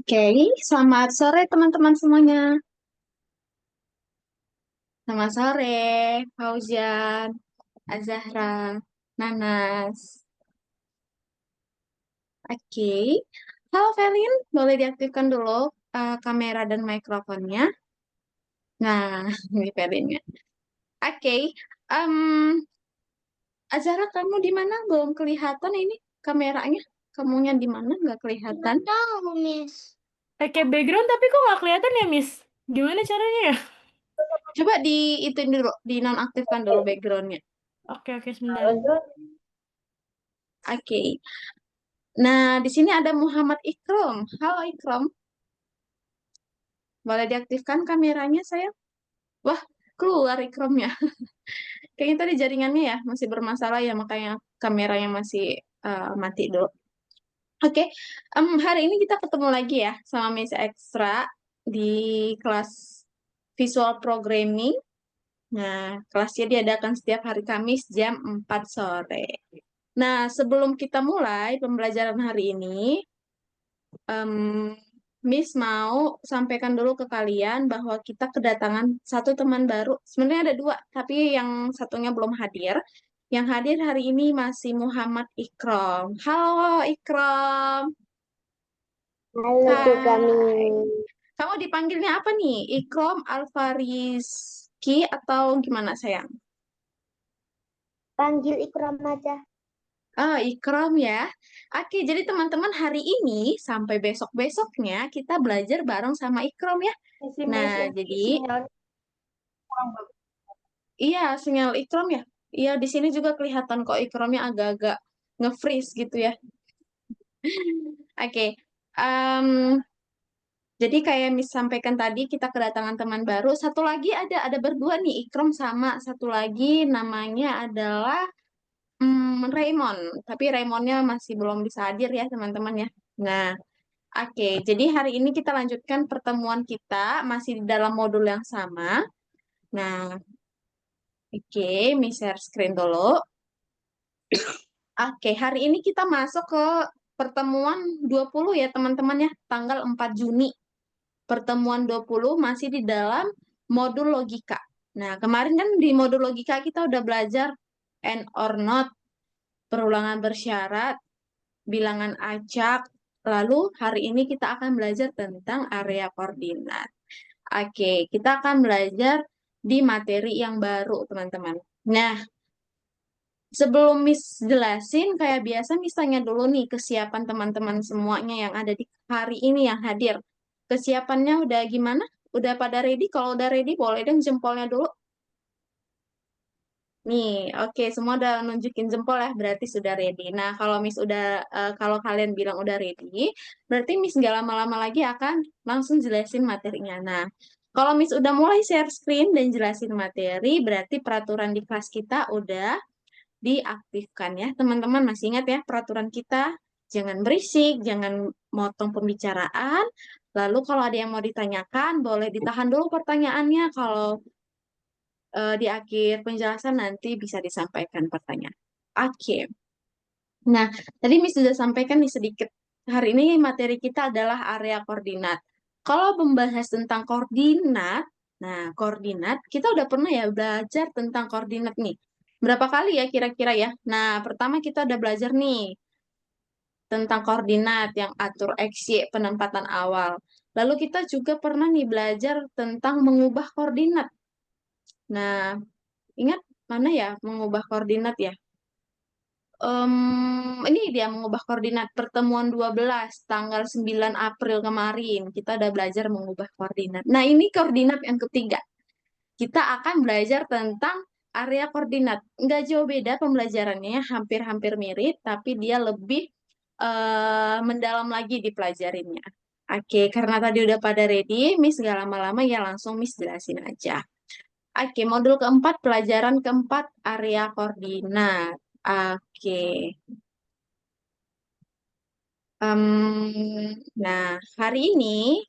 Oke, selamat sore teman-teman semuanya. Selamat sore, Fauzan, Azahra, Nanas. Oke, halo Felin, boleh diaktifkan dulu kamera dan mikrofonnya. Nah, ini Felinnya. Oke, em, Azahra kamu di mana? Belum kelihatan ini kameranya. Kamunya di mana? Nggak kelihatan. Nggak tahu, Miss. Pakai background tapi kok nggak kelihatan ya, Miss? Gimana caranya ya? Coba di itu dulu, dinonaktifkan dulu backgroundnya. Oke, oke, sebentar. Oke. Nah, di sini ada Muhammad Ikram. Halo Ikram, boleh diaktifkan kameranya saya? Wah, keluar Ikramnya. Kayaknya tadi jaringannya ya masih bermasalah ya, makanya kameranya masih mati dulu. Oke, hari ini kita ketemu lagi ya sama Miss Extra di kelas Visual Programming. Nah, kelasnya diadakan setiap hari Kamis jam 4 sore. Nah, sebelum kita mulai pembelajaran hari ini, em, Miss mau sampaikan dulu ke kalian bahwa kita kedatangan satu teman baru. Sebenarnya ada dua, tapi yang satunya belum hadir. Yang hadir hari ini masih Muhammad Ikram. Halo Ikram. Halo tuh kami Hai. Kamu dipanggilnya apa nih? Ikram Alfariski atau gimana sayang? panggil Ikram aja. Oh, Ikram ya. Oke, jadi teman-teman hari ini sampai besok-besoknya kita belajar bareng sama Ikram ya. Isi Nah, Miss ini jadi sinyalnya kurang bagus. iya, sinyal Ikram ya. Iya, di sini juga kelihatan kok Ikramnya agak-agak nge-freeze gitu ya. Oke, em, jadi kayak Miss sampaikan tadi, kita kedatangan teman baru. Satu lagi ada berdua nih, Ikram sama satu lagi namanya adalah Raymond. Tapi Raymondnya masih belum bisa hadir ya teman-teman ya. Nah, oke. Jadi hari ini kita lanjutkan pertemuan kita masih di dalam modul yang sama. Nah, oke, Miss share screen dulu. Oke, hari ini kita masuk ke pertemuan 20 ya teman-teman ya, tanggal 4 Juni. Pertemuan 20 masih di dalam modul logika. Nah, kemarin kan di modul logika kita udah belajar and or not, perulangan bersyarat, bilangan acak. Lalu hari ini kita akan belajar tentang area koordinat. Oke, kita akan belajar di materi yang baru, teman-teman. Nah, sebelum Miss jelasin, kayak biasa Miss tanya dulu nih kesiapan teman-teman semuanya yang ada di hari ini yang hadir. Kesiapannya udah gimana? Udah pada ready? Kalau udah ready, boleh dong jempolnya dulu. Nih, oke, semua udah nunjukin jempol ya, berarti sudah ready. Nah, kalau Miss udah, kalau kalian bilang udah ready, berarti Miss nggak lama-lama lagi akan langsung jelasin materinya. Nah, kalau Miss udah mulai share screen dan jelasin materi, berarti peraturan di kelas kita udah diaktifkan ya. Teman-teman masih ingat ya peraturan kita, jangan berisik, jangan motong pembicaraan. Lalu kalau ada yang mau ditanyakan, boleh ditahan dulu pertanyaannya. Kalau di akhir penjelasan nanti bisa disampaikan pertanyaan. Oke. Nah, tadi Miss sudah sampaikan nih sedikit. Hari ini materi kita adalah area koordinat. Kalau membahas tentang koordinat, nah koordinat, kita udah pernah ya belajar tentang koordinat nih. Berapa kali ya kira-kira ya? Nah, pertama kita udah belajar nih tentang koordinat yang atur X, Y, penempatan awal. Lalu kita juga pernah nih belajar tentang mengubah koordinat. Nah, ingat mana ya mengubah koordinat ya? Ini dia mengubah koordinat pertemuan 12 tanggal 9 April kemarin. Kita udah belajar mengubah koordinat. Nah, ini koordinat yang ketiga. Kita akan belajar tentang area koordinat. Nggak jauh beda pembelajarannya, hampir-hampir mirip, tapi dia lebih mendalam lagi dipelajarinnya. Oke, karena tadi udah pada ready, Miss nggak lama-lama ya langsung Miss jelasin aja. Oke, modul keempat, pelajaran keempat, area koordinat. Oke. Nah, hari ini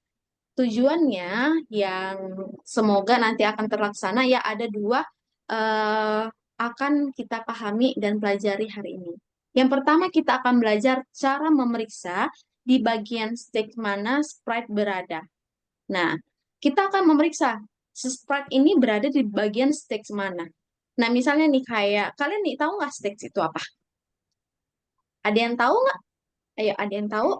tujuannya yang semoga nanti akan terlaksana ya ada dua eh, akan kita pahami dan pelajari hari ini. Yang pertama kita akan belajar cara memeriksa di bagian stage mana sprite berada. Nah, kita akan memeriksa sprite ini berada di bagian stage mana. Nah, misalnya nih kayak kalian nih tahu nggak stage itu apa? Ada yang tahu nggak? Ayo, ada yang tahu?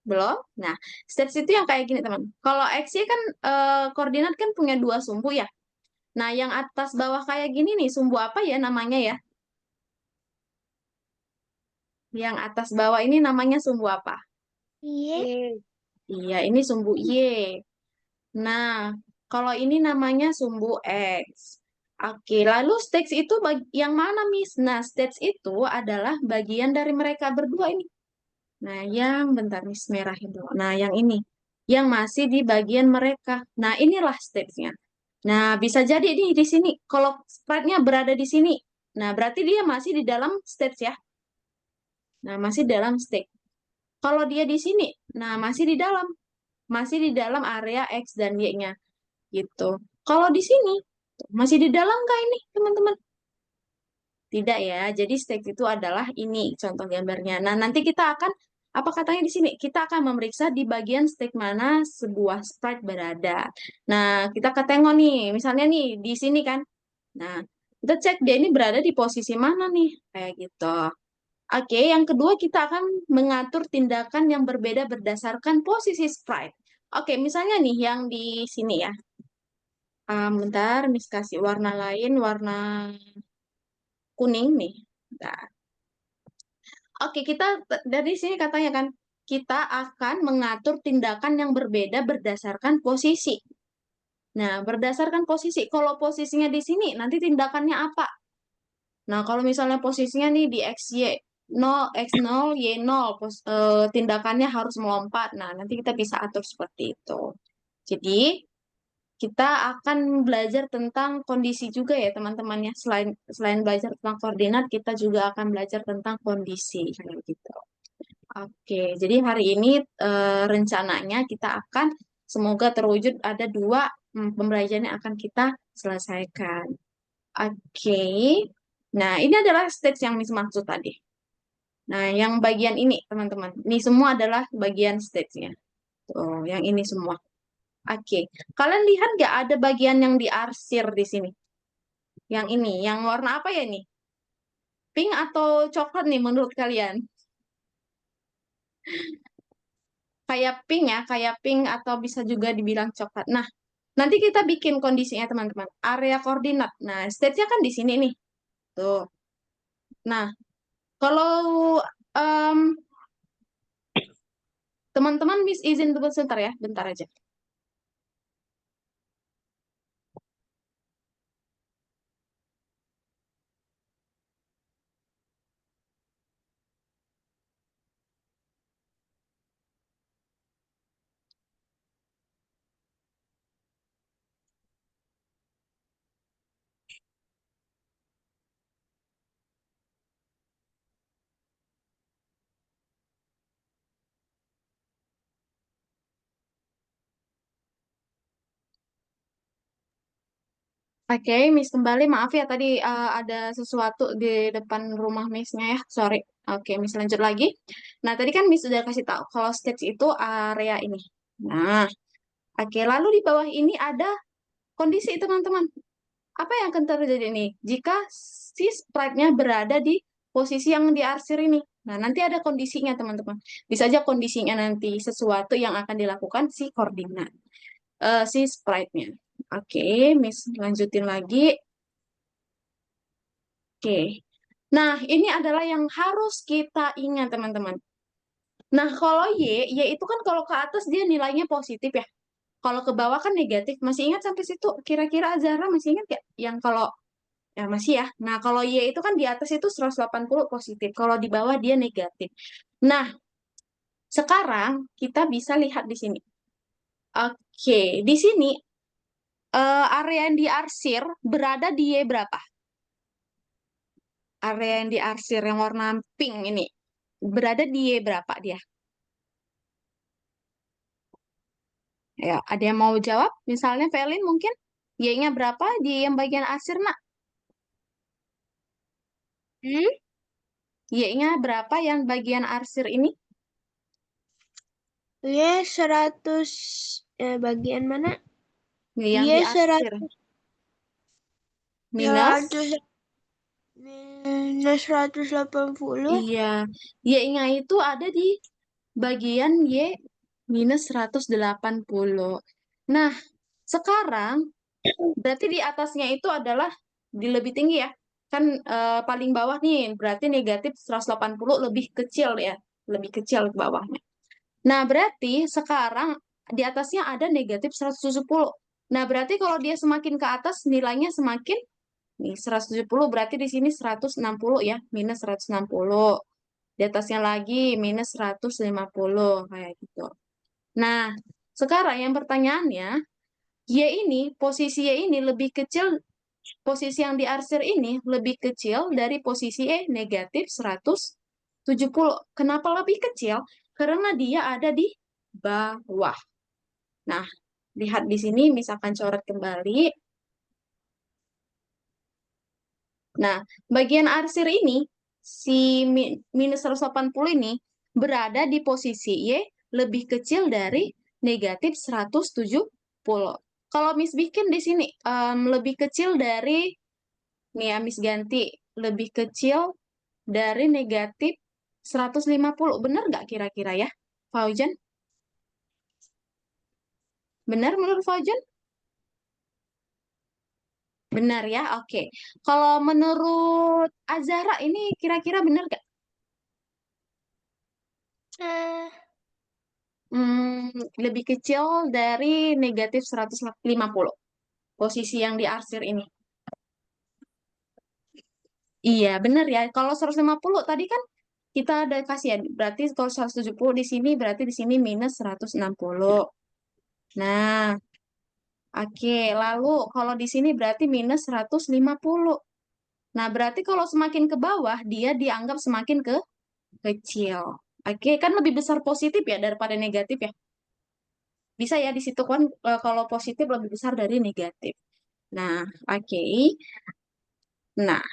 Belum? Nah, stage itu yang kayak gini, teman. Kalau XY kan koordinat kan punya dua sumbu ya. Nah, yang atas bawah kayak gini nih, sumbu apa ya namanya ya? Yang atas bawah ini namanya sumbu apa? Iya. Iya, ini sumbu Y. Nah, kalau ini namanya sumbu X. Oke, lalu stage itu yang mana, Miss? Nah, stage itu adalah bagian dari mereka berdua ini. Nah, yang bentar Miss merahin dulu. Nah, yang ini. Yang masih di bagian mereka. Nah, inilah stage-nya. Nah, bisa jadi nih di sini. Kalau sprite-nya berada di sini. Nah, berarti dia masih di dalam stage ya. Nah, masih dalam stage. Kalau dia di sini, nah masih di dalam. Masih di dalam area X dan Y-nya. Gitu. Kalau di sini, masih di dalam kah ini, teman-teman? Tidak ya. Jadi stage itu adalah ini contoh gambarnya. Nah, nanti kita akan apa katanya di sini? Kita akan memeriksa di bagian stage mana sebuah sprite berada. Nah, kita ketengok nih, misalnya nih di sini kan. Nah, kita cek dia ini berada di posisi mana nih? Kayak gitu. Oke, yang kedua kita akan mengatur tindakan yang berbeda berdasarkan posisi sprite. Oke, misalnya nih yang di sini ya. Bentar, Miss kasih warna lain, warna kuning nih. Bentar. Oke, kita dari sini katanya kan, kita akan mengatur tindakan yang berbeda berdasarkan posisi. Nah, berdasarkan posisi, kalau posisinya di sini, nanti tindakannya apa? Nah, kalau misalnya posisinya nih di X, Y, 0, X0, Y0, tindakannya harus melompat. Nah, nanti kita bisa atur seperti itu. Jadi, kita akan belajar tentang kondisi juga ya, teman-teman ya. Selain belajar tentang koordinat, kita juga akan belajar tentang kondisi. Kayak gitu. Oke, jadi hari ini rencananya kita akan semoga terwujud ada dua pembelajaran yang akan kita selesaikan. Oke, nah ini adalah stage yang Miss maksud tadi. Nah, yang bagian ini teman-teman, ini semua adalah bagian stage-nya. Tuh, yang ini semua. Oke, kalian lihat nggak ada bagian yang diarsir di sini? Yang ini, yang warna apa ya ini? Pink atau coklat nih menurut kalian? Kayak pink ya, kayak pink atau bisa juga dibilang coklat. Nah, nanti kita bikin kondisinya teman-teman. Area koordinat. Nah, stage-nya kan di sini nih. Tuh. Nah, kalau em, teman-teman Miss izin tunggu sebentar ya, bentar aja. Oke, Miss kembali. Maaf ya tadi ada sesuatu di depan rumah Miss-nya ya. Sorry. Oke, Miss lanjut lagi. Nah, tadi kan Miss sudah kasih tahu kalau stage itu area ini. Nah, oke. Lalu di bawah ini ada kondisi teman-teman. Apa yang akan terjadi nih jika si sprite-nya berada di posisi yang diarsir ini? Nah, nanti ada kondisinya teman-teman. Bisa aja kondisinya nanti sesuatu yang akan dilakukan si koordinat, si sprite-nya. Oke, Miss lanjutin lagi. Oke. Nah, ini adalah yang harus kita ingat, teman-teman. Nah, kalau Y itu kan kalau ke atas dia nilainya positif ya. Kalau ke bawah kan negatif. Masih ingat sampai situ? Kira-kira Azara masih ingat ya? Yang kalau, ya masih ya. Nah, kalau Y itu kan di atas itu 180 positif. Kalau di bawah dia negatif. Nah, sekarang kita bisa lihat di sini. Oke, di sini area yang diarsir berada di Y berapa? Area yang diarsir yang warna pink ini berada di Y berapa dia? Ya, ada yang mau jawab? Misalnya Velin mungkin Y-nya berapa di yang bagian arsir, nak? Hmm? Y-nya berapa yang bagian arsir ini? Y 100 bagian mana? Yang Y diarsir. 100 Minus. minus 180. Iya. Y-nya itu ada di bagian Y minus 180. Nah, sekarang berarti di atasnya itu adalah di lebih tinggi ya. Kan paling bawah nih berarti negatif 180 lebih kecil ya. Lebih kecil ke bawahnya. Nah, berarti sekarang di atasnya ada negatif 170. Nah, berarti kalau dia semakin ke atas nilainya semakin nih 170 berarti di sini 160 ya, minus 160. Di atasnya lagi minus 150 kayak gitu. Nah, sekarang yang pertanyaannya, Y ini, posisi Y ini lebih kecil, posisi yang diarsir ini lebih kecil dari posisi E negatif 170. Kenapa lebih kecil? Karena dia ada di bawah. Nah, lihat di sini, misalkan coret kembali. Nah, bagian arsir ini, si minus 180 ini, berada di posisi Y lebih kecil dari negatif 170. Kalau Miss bikin di sini, lebih kecil dari, nih ya Miss ganti, lebih kecil dari negatif 150. Benar nggak kira-kira ya, Fauzan? Benar menurut Fauzan? Benar ya, oke. Kalau menurut Azara ini kira-kira benar nggak? Lebih kecil dari negatif 150. Posisi yang diarsir ini. Iya, benar ya. Kalau 150 tadi kan kita ada kasih ya. Berarti kalau 170 di sini, berarti di sini minus 160. Nah, oke. Lalu kalau di sini berarti minus 150. Nah, berarti kalau semakin ke bawah, dia dianggap semakin kecil. Oke, kan lebih besar positif ya daripada negatif ya. Bisa ya di situ kan kalau positif lebih besar dari negatif. Nah, oke. Nah,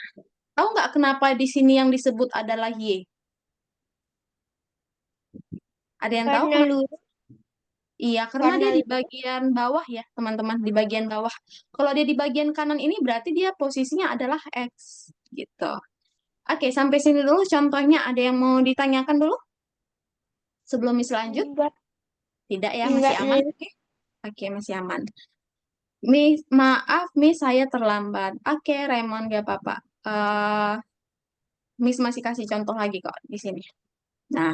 tahu nggak kenapa di sini yang disebut adalah Y? Ada yang tahu Karena kenapa? lurus. Iya, karena Karena dia di lurus. bagian bawah ya, teman-teman, di bagian bawah. Kalau dia di bagian kanan ini berarti dia posisinya adalah X, gitu. Oke, sampai sini dulu contohnya. Ada yang mau ditanyakan dulu sebelum Miss lanjut? Enggak. Tidak ya, masih Enggak aman? nih. Oke, oke, masih aman. Miss, maaf, Miss, saya terlambat. Oke, Raymond, gak apa-apa. Miss masih kasih contoh lagi kok di sini. Nah,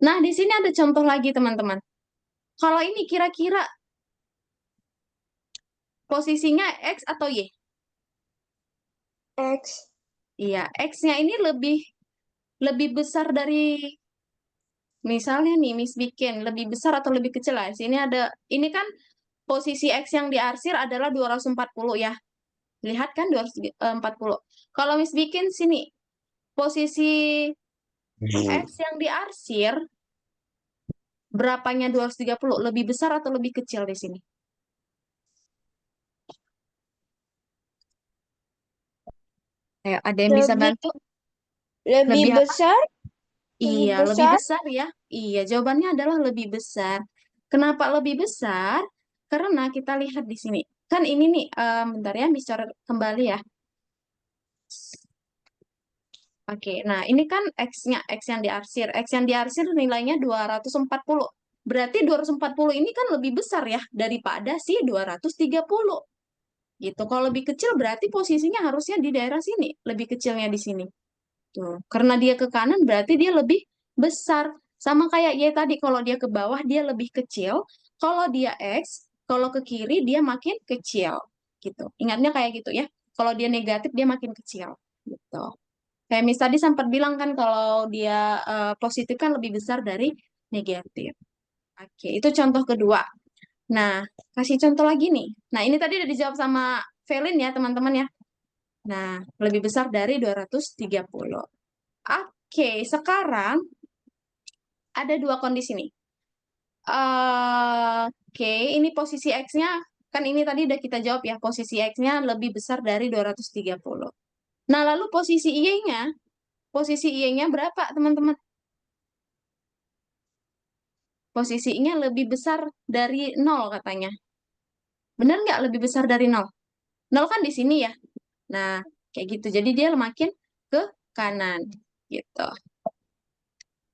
nah di sini ada contoh lagi teman-teman. Kalau ini kira-kira posisinya X atau Y? X. Iya, X-nya ini lebih lebih besar dari misalnya nih Miss bikin lebih besar atau lebih kecil lah. Sini ada ini kan posisi X yang diarsir adalah 240 ya. Lihat kan 240. Kalau Miss bikin sini posisi X yang diarsir berapanya 230? Lebih besar atau lebih kecil di sini? Ayo, ada yang bisa Lebih bantu? lebih Lebih apa? besar. Lebih Iya, lebih besar. besar ya. Iya, jawabannya adalah lebih besar. Kenapa lebih besar? Karena kita lihat di sini. Kan ini nih, bentar ya, Miss coret kembali ya. Oke, nah ini kan X-nya, X yang diarsir. X yang diarsir nilainya 240. Berarti 240 ini kan lebih besar ya daripada si 230. Gitu. Kalau lebih kecil berarti posisinya harusnya di daerah sini. Lebih kecilnya di sini. Tuh, karena dia ke kanan berarti dia lebih besar. Sama kayak Y tadi, kalau dia ke bawah dia lebih kecil. Kalau dia X, kalau ke kiri dia makin kecil. Gitu. Ingatnya kayak gitu ya. Kalau dia negatif dia makin kecil. Gitu. Kayak Miss tadi sempat bilang kan kalau dia positif kan lebih besar dari negatif. Oke, itu contoh kedua. Nah, kasih contoh lagi nih. Nah, ini tadi udah dijawab sama Felin ya, teman-teman ya. Nah, lebih besar dari 230. Oke, sekarang ada dua kondisi nih. Oke, ini posisi X-nya, kan ini tadi udah kita jawab ya, posisi X-nya lebih besar dari 230. Nah, lalu posisi Y-nya berapa, teman-teman? posisinya lebih besar dari 0 katanya. Bener nggak lebih besar dari 0? 0 kan di sini ya. Nah, kayak gitu. Jadi dia makin ke kanan gitu.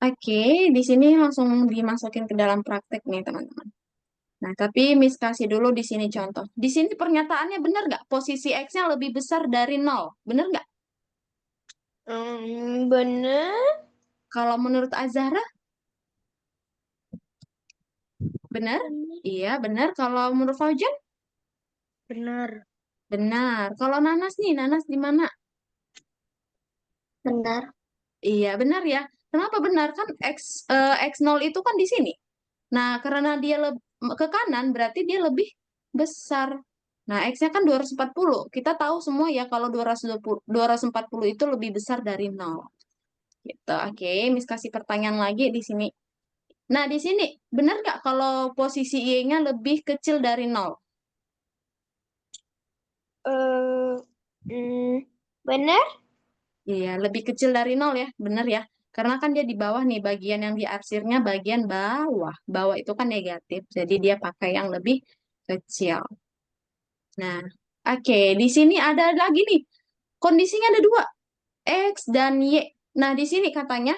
Oke, di sini langsung dimasukin ke dalam praktek nih, teman-teman. Nah, tapi Miss kasih dulu di sini contoh. Di sini pernyataannya benar nggak? Posisi X-nya lebih besar dari 0. Benar nggak? Bener. Kalau menurut Azahra, benar? Iya, benar. Kalau menurut Fauzan, Benar. benar. Kalau Nanas nih, Nanas di mana? Benar. Iya, benar ya. Kenapa benar? Kan X0 itu kan di sini. Nah, karena dia ke kanan, berarti dia lebih besar. Nah, X-nya kan 240. Kita tahu semua ya kalau 240 itu lebih besar dari 0. Gitu. Oke, Miss kasih pertanyaan lagi di sini. Nah, di sini benar nggak kalau posisi Y-nya lebih kecil dari 0? Eh, benar. Iya, lebih kecil dari 0 ya, benar ya. Karena kan dia di bawah nih, bagian yang diarsirnya bagian bawah. Bawah itu kan negatif, jadi dia pakai yang lebih kecil. Nah, oke, di sini ada lagi nih. Kondisinya ada dua, X dan Y. Nah, di sini katanya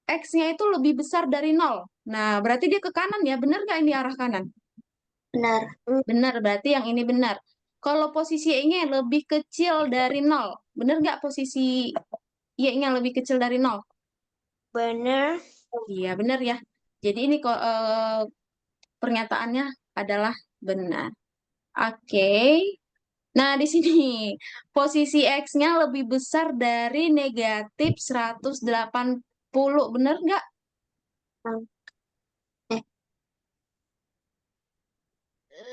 X-nya itu lebih besar dari 0. Nah, berarti dia ke kanan ya, benar nggak ini arah kanan? Benar. Benar, berarti yang ini benar. Kalau posisi Y-nya lebih kecil dari 0, benar nggak posisi Y-nya lebih kecil dari 0? Benar. Iya, benar ya. Jadi ini kok pernyataannya adalah benar. Oke. Nah, di sini posisi X-nya lebih besar dari negatif 180. Benar nggak? Eh,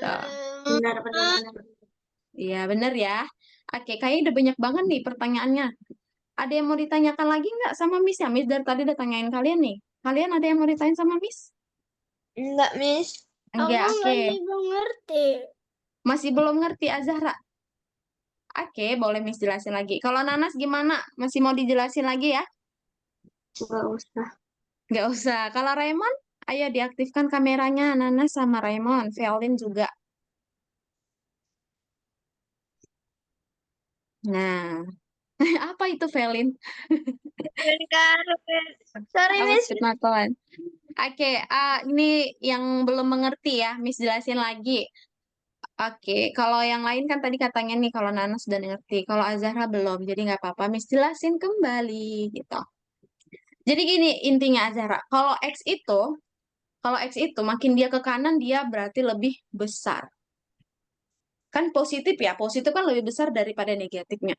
Tuh. benar, benar, benar. Iya, benar ya. Oke, kayaknya udah banyak banget nih pertanyaannya. Ada yang mau ditanyakan lagi nggak sama Miss ya? Miss dari tadi udah tanyain kalian nih. Kalian ada yang mau ditanyain sama Miss? Enggak, Miss. Enggak, oke. Belum ngerti. Masih belum ngerti, Azahra? Oke, boleh Miss jelasin lagi. Kalau Nanas gimana? Masih mau dijelasin lagi ya? Enggak usah. Nggak usah. Kalau Raymond, ayo diaktifkan kameranya. Nanas sama Raymond. Violin juga. Nah, apa itu Violin? Sorry, Apa Miss. sepedmatoan? Oke, ini yang belum mengerti ya. Miss jelasin lagi. Oke, kalau yang lain kan tadi katanya nih kalau Nana sudah ngerti, kalau Azahra belum, jadi nggak apa-apa, Miss jelasin kembali gitu. Jadi gini intinya Azahra, kalau X itu makin dia ke kanan dia berarti lebih besar. Kan positif ya, positif kan lebih besar daripada negatifnya.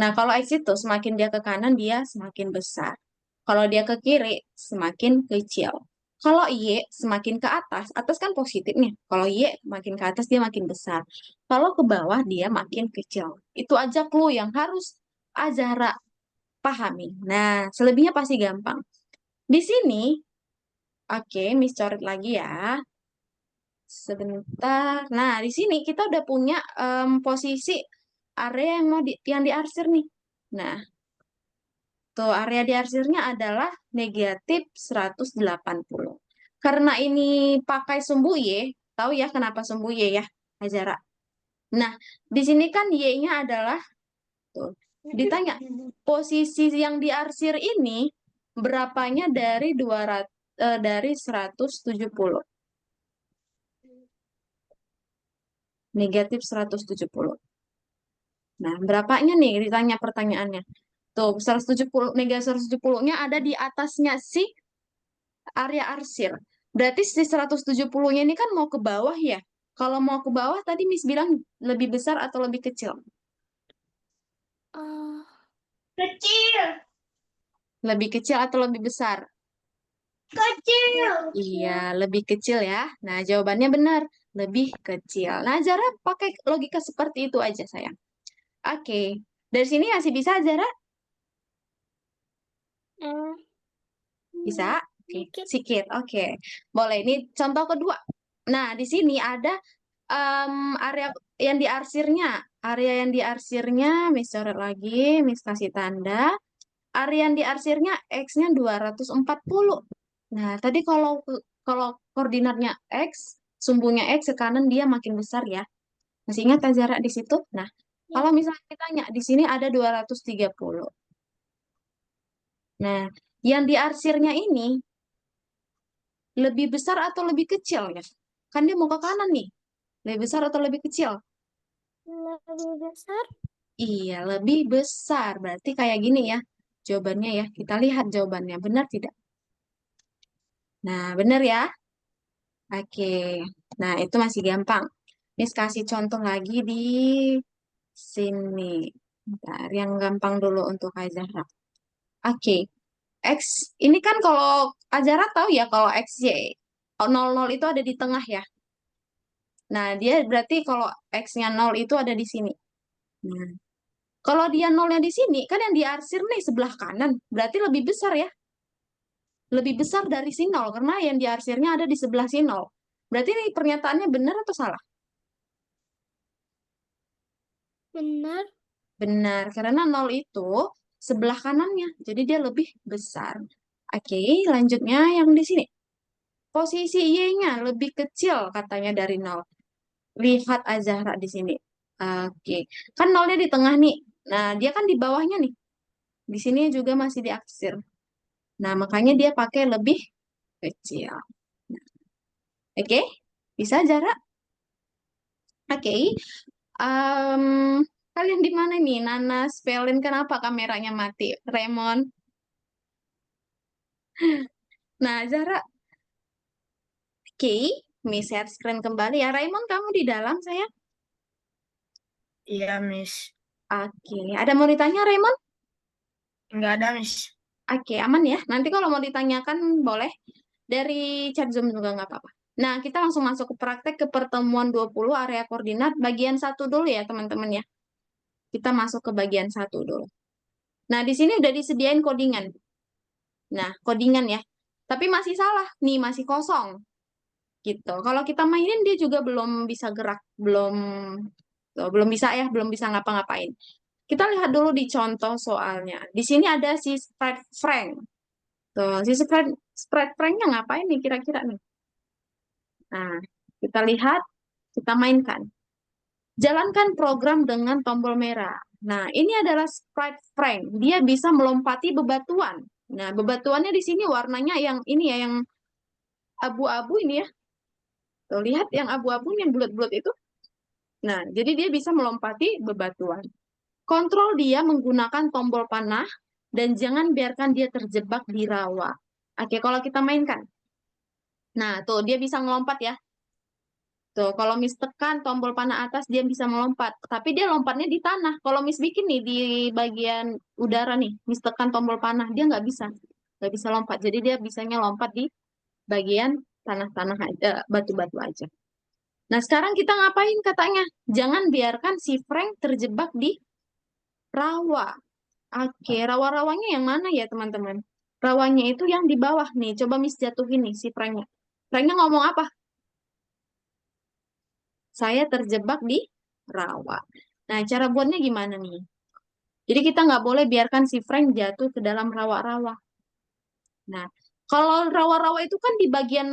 Nah, kalau X itu semakin dia ke kanan dia semakin besar. Kalau dia ke kiri semakin kecil. Kalau Y semakin ke atas, atas kan positifnya. Kalau Y makin ke atas dia makin besar. Kalau ke bawah dia makin kecil. Itu aja clue yang harus Azahra pahami. Nah, selebihnya pasti gampang. Di sini, oke, Miss coret lagi ya. Sebentar. Nah, di sini kita udah punya posisi area yang mau yang diarsir nih. Nah, tuh area diarsirnya adalah negatif 180. Karena ini pakai sumbu Y, tahu ya kenapa sumbu Y ya, Azara? Nah, di sini kan Y-nya adalah, tuh, ditanya, posisi yang diarsir ini berapanya dari 200, dari 170? Negatif 170. Nah, berapanya nih ditanya pertanyaannya? Tuh, 170, negatif 170-nya ada di atasnya si area arsir. Berarti si 170-nya ini kan mau ke bawah ya. Kalau mau ke bawah tadi Miss bilang lebih besar atau lebih kecil? Kecil. Lebih kecil atau lebih besar? Kecil. Iya, lebih kecil ya. Nah, jawabannya benar, lebih kecil. Nah, Zara pakai logika seperti itu aja, sayang. Oke, dari sini masih bisa, Zara? Bisa? Oke, sedikit. Oke, boleh. Ini contoh kedua. Nah, di sini ada area yang diarsirnya. Area yang diarsirnya, Miss coret lagi, Miss kasih tanda. Area yang diarsirnya X-nya 240. Nah, tadi kalau kalau koordinatnya X, sumbunya X ke kanan dia makin besar ya. Masih ingat kan jarak di situ? Nah, kalau misalnya ditanya, di sini ada 230. Nah, yang diarsirnya ini lebih besar atau lebih kecil ya? Kan dia mau ke kanan nih. Lebih besar atau lebih kecil? Lebih besar. Iya, lebih besar. Berarti kayak gini ya. Jawabannya ya. Kita lihat jawabannya. Benar tidak? Nah, benar ya. Oke. Nah, itu masih gampang. Miss kasih contoh lagi di sini. Bentar, yang gampang dulu untuk Azahra. Oke. X, ini kan kalau Azahra tahu ya kalau XY. 00 itu ada di tengah ya. Nah, dia berarti kalau X-nya 0 itu ada di sini. Nah, kalau dia nolnya di sini, kan yang diarsir nih sebelah kanan. Berarti lebih besar ya. Lebih besar dari si 0. Karena yang diarsirnya ada di sebelah si 0. Berarti ini pernyataannya benar atau salah? Benar. Benar, karena 0 itu sebelah kanannya. Jadi dia lebih besar. Oke, lanjutnya yang di sini. Posisi Y-nya lebih kecil katanya dari 0. Lihat Azahra di sini. Oke, kan 0-nya di tengah nih. Nah, dia kan di bawahnya nih. Di sini juga masih diarsir. Nah, makanya dia pakai lebih kecil. Oke, bisa jarak? Oke, Em, kalian di mana nih? Nanas, Velin, kenapa kameranya mati? Raymond. Nah, Zara, oke, Miss share screen kembali ya. Raymond, kamu di dalam, saya. Iya, Miss. Oke, ada mau ditanya, Raymond? Nggak ada, Miss. Oke, aman ya. Nanti kalau mau ditanyakan, boleh. Dari chat Zoom juga nggak apa-apa. Nah, kita langsung masuk ke praktek ke pertemuan 20 area koordinat bagian satu dulu ya, teman-teman ya. Kita masuk ke bagian satu dulu. Nah, di sini udah disediain codingan. Nah, codingan ya. Tapi masih salah, nih masih kosong gitu. Kalau kita mainin dia juga belum bisa gerak, belum bisa ya, belum bisa ngapa-ngapain. Kita lihat dulu di contoh soalnya. Di sini ada si spread Frank. Tuh, si spread Franknya ngapain nih kira-kira nih? Nah, kita lihat, kita mainkan. Jalankan program dengan tombol merah. Nah, ini adalah sprite Frank. Dia bisa melompati bebatuan. Nah, bebatuannya di sini warnanya yang ini ya, yang abu-abu ini ya. Tuh, lihat yang abu-abu yang bulat-bulat itu. Nah, jadi dia bisa melompati bebatuan. Kontrol dia menggunakan tombol panah dan jangan biarkan dia terjebak di rawa. Oke, kalau kita mainkan. Nah, tuh dia bisa melompat ya. Tuh, kalau Miss tekan tombol panah atas dia bisa melompat. Tapi dia lompatnya di tanah. Kalau Miss bikin nih di bagian udara nih, Miss tekan tombol panah, dia nggak bisa. Nggak bisa lompat. Jadi dia bisanya lompat di bagian tanah-tanah aja, batu-batu aja. Nah, sekarang kita ngapain katanya? Jangan biarkan si Frank terjebak di rawa. Oke, rawa-rawanya yang mana ya, teman-teman? Rawanya itu yang di bawah nih. Coba Miss jatuhin nih si Franknya. Franknya ngomong apa? Saya terjebak di rawa. Nah, cara buatnya gimana nih? Jadi kita nggak boleh biarkan si Frank jatuh ke dalam rawa-rawa. Nah, kalau rawa-rawa itu kan di bagian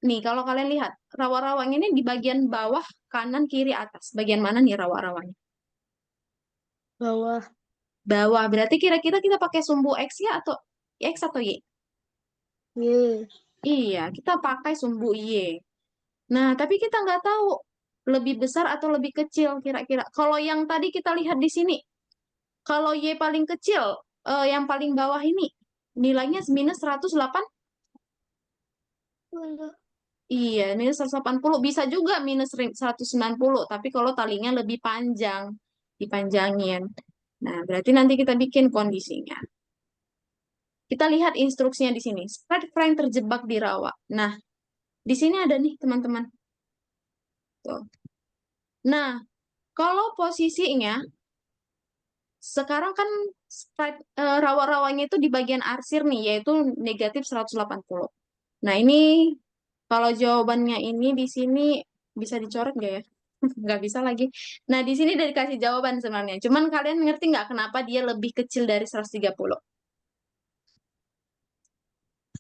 nih, kalau kalian lihat, rawa-rawanya ini di bagian bawah, kanan, kiri, atas. Bagian mana nih rawa-rawanya? Bawah. Bawah. Berarti kira-kira kita pakai sumbu X ya atau X atau Y? Y. Iya, kita pakai sumbu Y. Nah, tapi kita nggak tahu lebih besar atau lebih kecil kira-kira. Kalau yang tadi kita lihat di sini, kalau Y paling kecil, yang paling bawah ini, nilainya minus 108. Iya, minus 180. Bisa juga minus 190. Tapi kalau talinya lebih panjang, dipanjangin. Nah, berarti nanti kita bikin kondisinya. Kita lihat instruksinya di sini. Spread Frank terjebak di rawa. Nah, di sini ada nih teman-teman. Tuh. Nah, kalau posisinya sekarang kan rawa-rawanya itu di bagian arsir nih, yaitu negatif 180. Nah, ini kalau jawabannya ini di sini bisa dicoret nggak ya? Nggak bisa lagi. Nah, di sini udah dikasih jawaban sebenarnya. Cuman kalian ngerti nggak kenapa dia lebih kecil dari 130?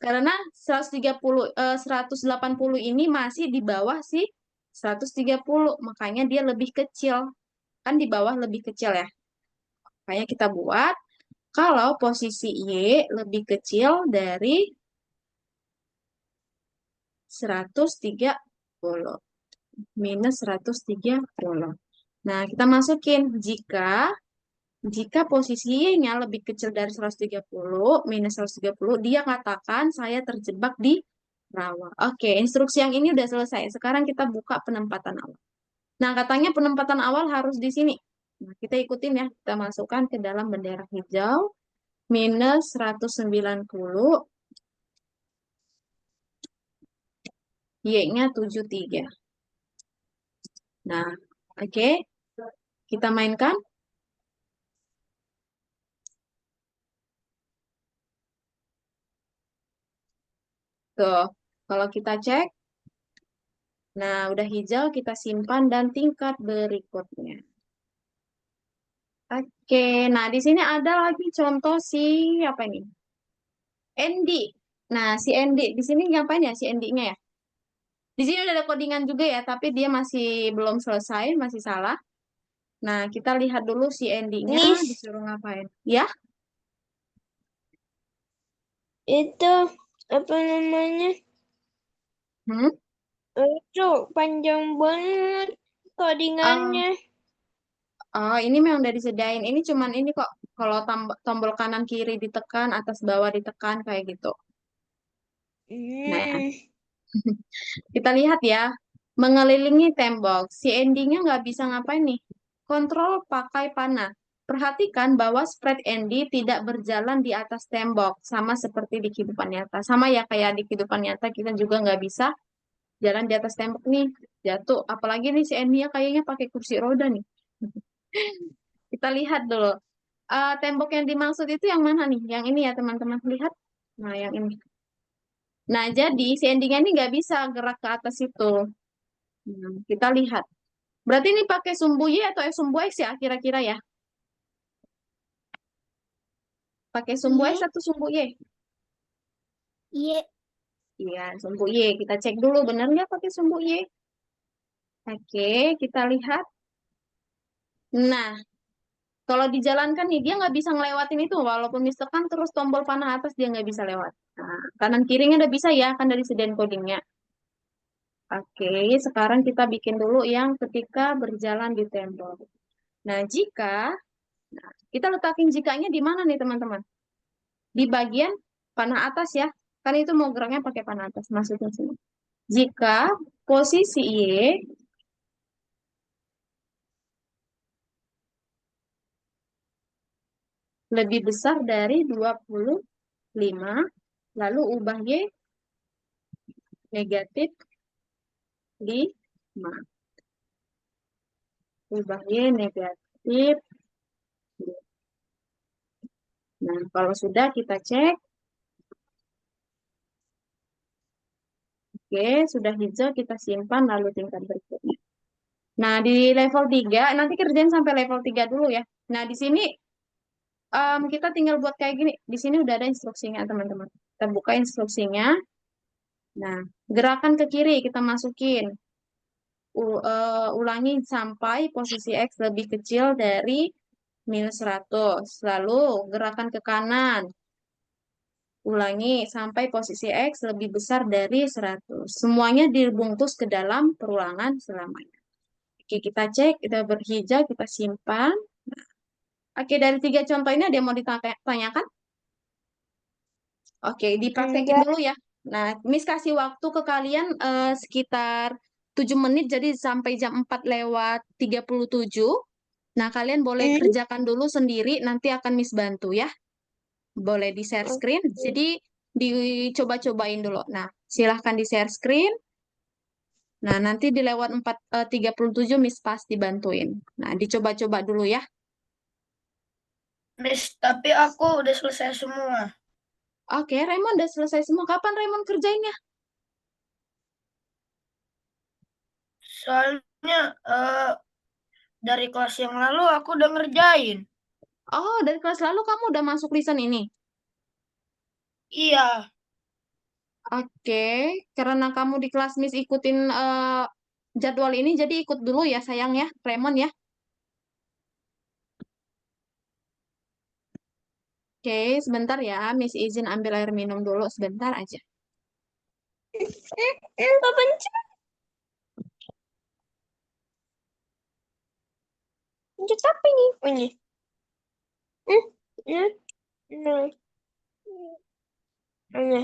Karena 180 ini masih di bawah si 130, makanya dia lebih kecil. Kan di bawah lebih kecil ya. Makanya kita buat kalau posisi Y lebih kecil dari 130 minus 130. Nah, kita masukin jika posisi Y-nya lebih kecil dari 130 minus 130, dia katakan saya terjebak di rawa. Oke, instruksi yang ini udah selesai. Sekarang kita buka penempatan awal. Nah, katanya penempatan awal harus di sini. Nah, kita ikutin ya. Kita masukkan ke dalam bendera hijau. Minus 190. Y-nya 73. Nah, oke. Kita mainkan. Tuh, kalau kita cek, nah udah hijau, kita simpan dan tingkat berikutnya. Oke, nah di sini ada lagi contoh si apa ini? Andy. Nah, si Andy di sini ngapain ya si Andy-nya ya? Di sini udah ada codingan juga ya, tapi dia masih belum selesai, masih salah. Nah, kita lihat dulu si Andy-nya Miss, disuruh ngapain. Ya? itu apa namanya? Hmm? Itu panjang banget Ah, codingannya. ini memang udah disediain. Ini cuman ini kok. Kalau tombol kanan kiri ditekan, atas bawah ditekan kayak gitu. Nah, Hmm. kita lihat ya, mengelilingi tembok. Si Andy-nya nggak bisa ngapain nih? Kontrol pakai panah. Perhatikan bahwa spread Andy tidak berjalan di atas tembok, sama seperti di kehidupan nyata. Sama ya kayak di kehidupan nyata, kita juga nggak bisa jalan di atas tembok nih, jatuh. Apalagi nih si Andy-nya kayaknya pakai kursi roda nih. Kita lihat dulu. Tembok yang dimaksud itu yang mana nih? Yang ini ya teman-teman, lihat. Nah, yang ini. Nah, jadi si Andy-nya ini nggak bisa gerak ke atas itu. Kita lihat. Berarti ini pakai sumbu Y atau sumbu X ya kira-kira ya? Pakai sumbu X Iya, atau sumbu Y? iya. Iya, sumbu Y. Kita cek dulu benar nggak pakai sumbu Y. Oke, kita lihat. Nah, kalau dijalankan nih, dia nggak bisa ngelewatin itu. Walaupun misalkan terus tombol panah atas, dia nggak bisa lewat. Nah, kanan kirinya udah bisa ya, kan dari sediaan codingnya. Oke, sekarang kita bikin dulu yang ketika berjalan di tembok. Nah, nah, kita letakin jikanya di mana nih teman-teman? Di bagian panah atas ya. Kan itu mau geraknya pakai panah atas. Maksudnya sini. Jika posisi Y lebih besar dari 25, lalu ubah Y negatif 5. Ubah Y negatif. Nah, kalau sudah kita cek. Oke, sudah hijau kita simpan lalu tingkat berikutnya. Nah, di level 3 nanti kerjain sampai level 3 dulu ya. Nah, di sini kita tinggal buat kayak gini. Di sini udah ada instruksinya, teman-teman. Kita buka instruksinya. Nah, gerakan ke kiri kita masukin. Ulangi sampai posisi X lebih kecil dari minus 100. Lalu gerakan ke kanan. Ulangi sampai posisi X lebih besar dari 100. Semuanya dibungkus ke dalam perulangan selamanya. Oke, kita cek, kita berhijau, kita simpan. Oke, dari 3 contoh ini ada yang mau ditanyakan? Oke, dipraktekin Enggak. dulu ya. Nah, Miss kasih waktu ke kalian sekitar 7 menit, jadi sampai jam 4 lewat 37. Nah, kalian boleh Hmm. kerjakan dulu sendiri, nanti akan Miss bantu ya. Boleh di-share screen, Oke. jadi dicoba-cobain dulu. Nah, silahkan di-share screen. Nah, nanti di lewat 37 Miss pas dibantuin. Nah, dicoba-coba dulu ya. Miss, tapi aku udah selesai semua. Oke, Raymond udah selesai semua. Kapan Raymond kerjainnya? Soalnya dari kelas yang lalu aku udah ngerjain. Oh, dari kelas lalu kamu udah masuk listen ini. Iya, Oke, karena kamu di kelas Miss ikutin jadwal ini, jadi ikut dulu ya sayang ya, Raymond ya. Oke, sebentar ya, Miss izin ambil air minum dulu sebentar aja. Kapan pencet apa ini? Oh, ini. Ya, nah, ini.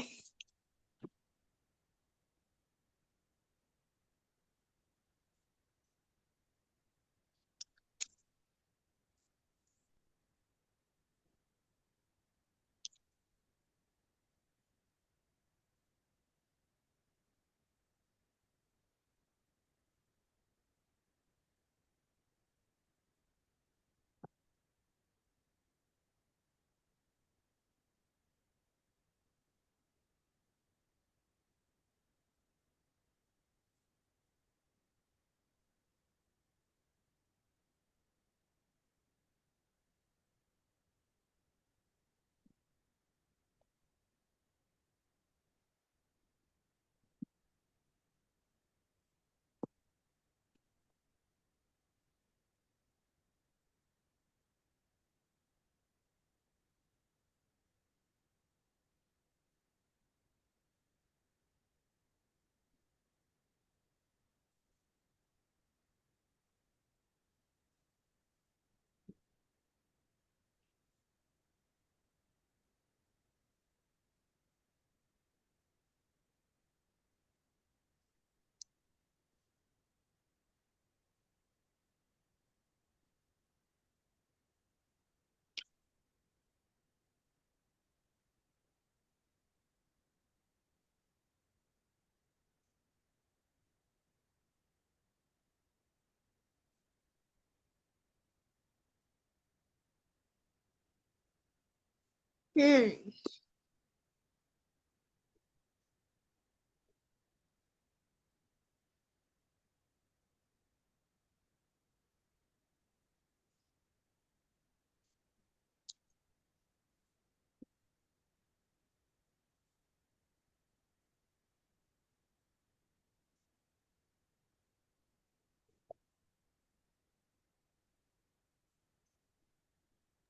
Hmm.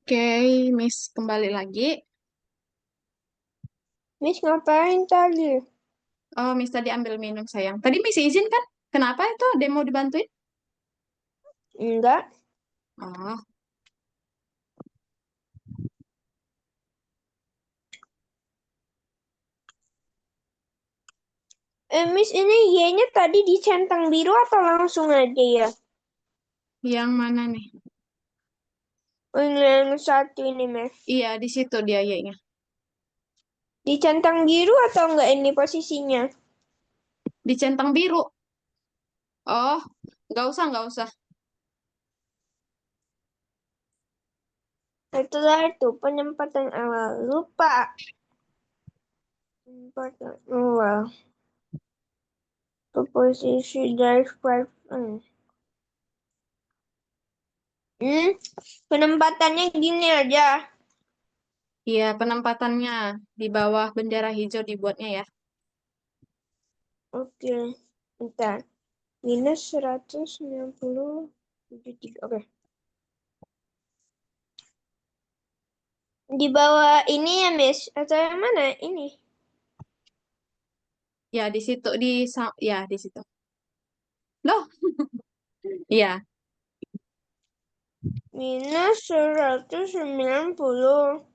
Oke, Miss kembali lagi. Miss ngapain tadi? Oh, Miss tadi ambil minum sayang. Tadi Miss izin kan? Kenapa itu? Dia mau dibantuin? Enggak. Oh, Miss ini Y-nya tadi dicentang biru atau langsung aja ya? yang mana nih? Oh, ini yang satu ini, Miss. Iya, di situ dia Y-nya. Dicentang biru atau enggak ini posisinya? Dicentang biru. Oh, nggak usah. Itulah itu penempatan awal. Lupa. Penempatan awal. Posisi dari five. Penempatannya gini aja. Iya, penempatannya di bawah bendera hijau dibuatnya ya. Oke. Bentar. Minus 193. Oke. Di bawah ini ya, Miss? Atau yang mana? Ini. Ya, di situ ya di situ. Loh, iya. Minus 190.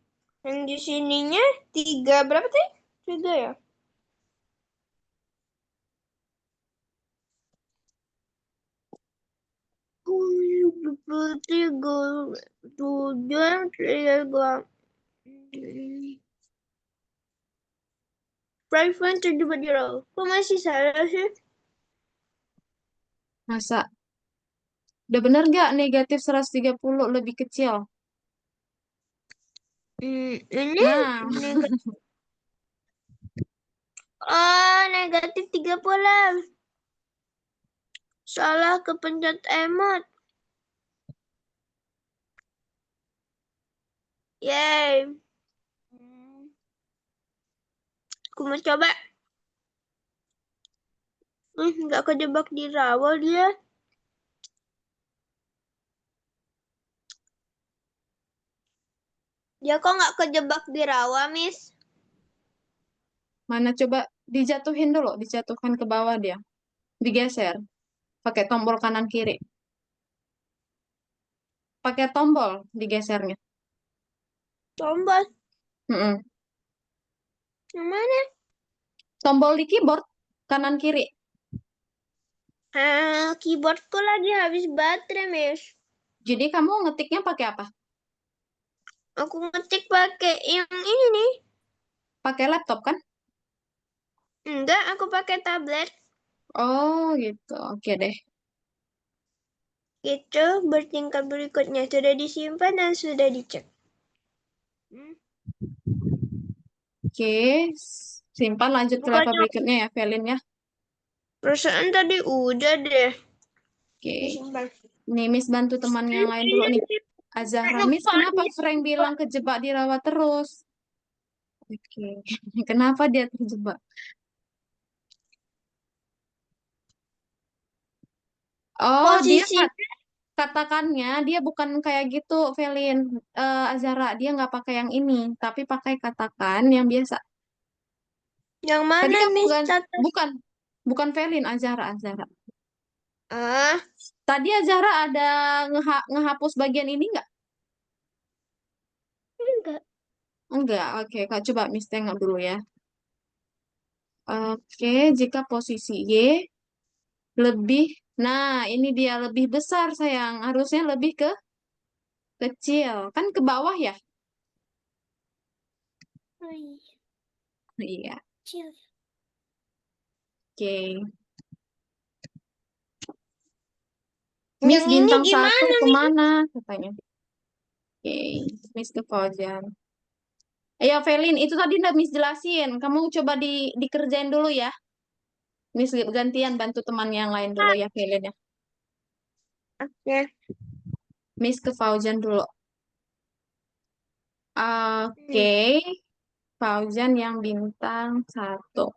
Yang di sininya 3. Berapa tadi? 3 ya? Tiga. 7. 3. 5.70. Kok masih salah sih? Masa udah bener nggak negatif 130 lebih kecil? Ini Nah, negatif. Oh, negatif 30. Salah kepencet emot. Yay. Aku mau coba. Nggak kejebak di rawa dia. Dia kok nggak kejebak di rawa, Miss? Mana coba dijatuhin dulu, dijatuhkan ke bawah dia. Digeser. Pakai tombol kanan kiri. Pakai tombol digesernya. Tombol. Mm-mm. Yang mana? Tombol di keyboard kanan kiri. Keyboardku lagi habis baterai, Miss. Jadi kamu ngetiknya pakai apa? Aku ngetik pakai yang ini nih. Pakai laptop kan? Enggak, aku pakai tablet. Oh gitu. Oke deh. Itu bertingkat berikutnya sudah disimpan dan sudah dicek. Oke. Simpan lanjut ke level Bukannya berikutnya ya, Velin ya. perasaan tadi udah deh Oke. disimpan. Nih, Miss bantu teman yang lain dulu nih. Azahra, Miss kenapa Frank bilang kejebak di rawa terus? Oke. Kenapa dia terjebak? Oh, dia Posisi katakannya dia bukan kayak gitu, Velin. Azahra, dia nggak pakai yang ini, tapi pakai katakan yang biasa. yang Tadi mana, kamu Miss? bukan, bukan Velin, Azahra, Azahra. Ah, Tadi Azahra ada ngehapus bagian ini nggak? enggak. Enggak, oke. Kak, coba Miss tengok dulu ya. Oke, jika posisi Y lebih, nah ini dia lebih besar sayang. Harusnya lebih ke kecil. Kan ke bawah ya? Oh, iya. Iya, Kecil. oke. Miss Yang ini bintang satu gimana, Miss? kemana? Katanya. Oke, Miss ke Fauzan. Ayo, Velin, itu tadi udah Miss jelasin. Kamu coba dikerjain dulu ya. Miss gantian bantu teman yang lain dulu ya, Velin ya. Oke. Miss ke Fauzan dulu. Oke, Fauzan yang bintang satu.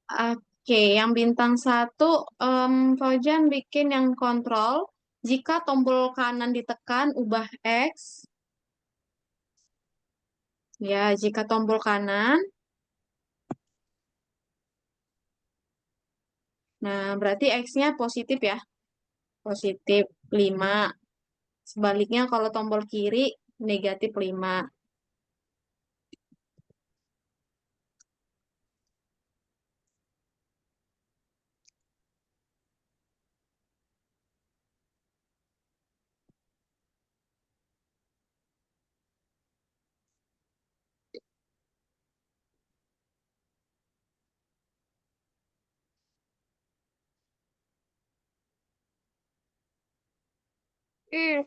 Oke, yang bintang satu, Fauzan bikin yang kontrol. Jika tombol kanan ditekan, ubah X. Ya, jika tombol kanan. Nah, berarti X-nya positif ya. Positif 5. Sebaliknya kalau tombol kiri, negatif 5.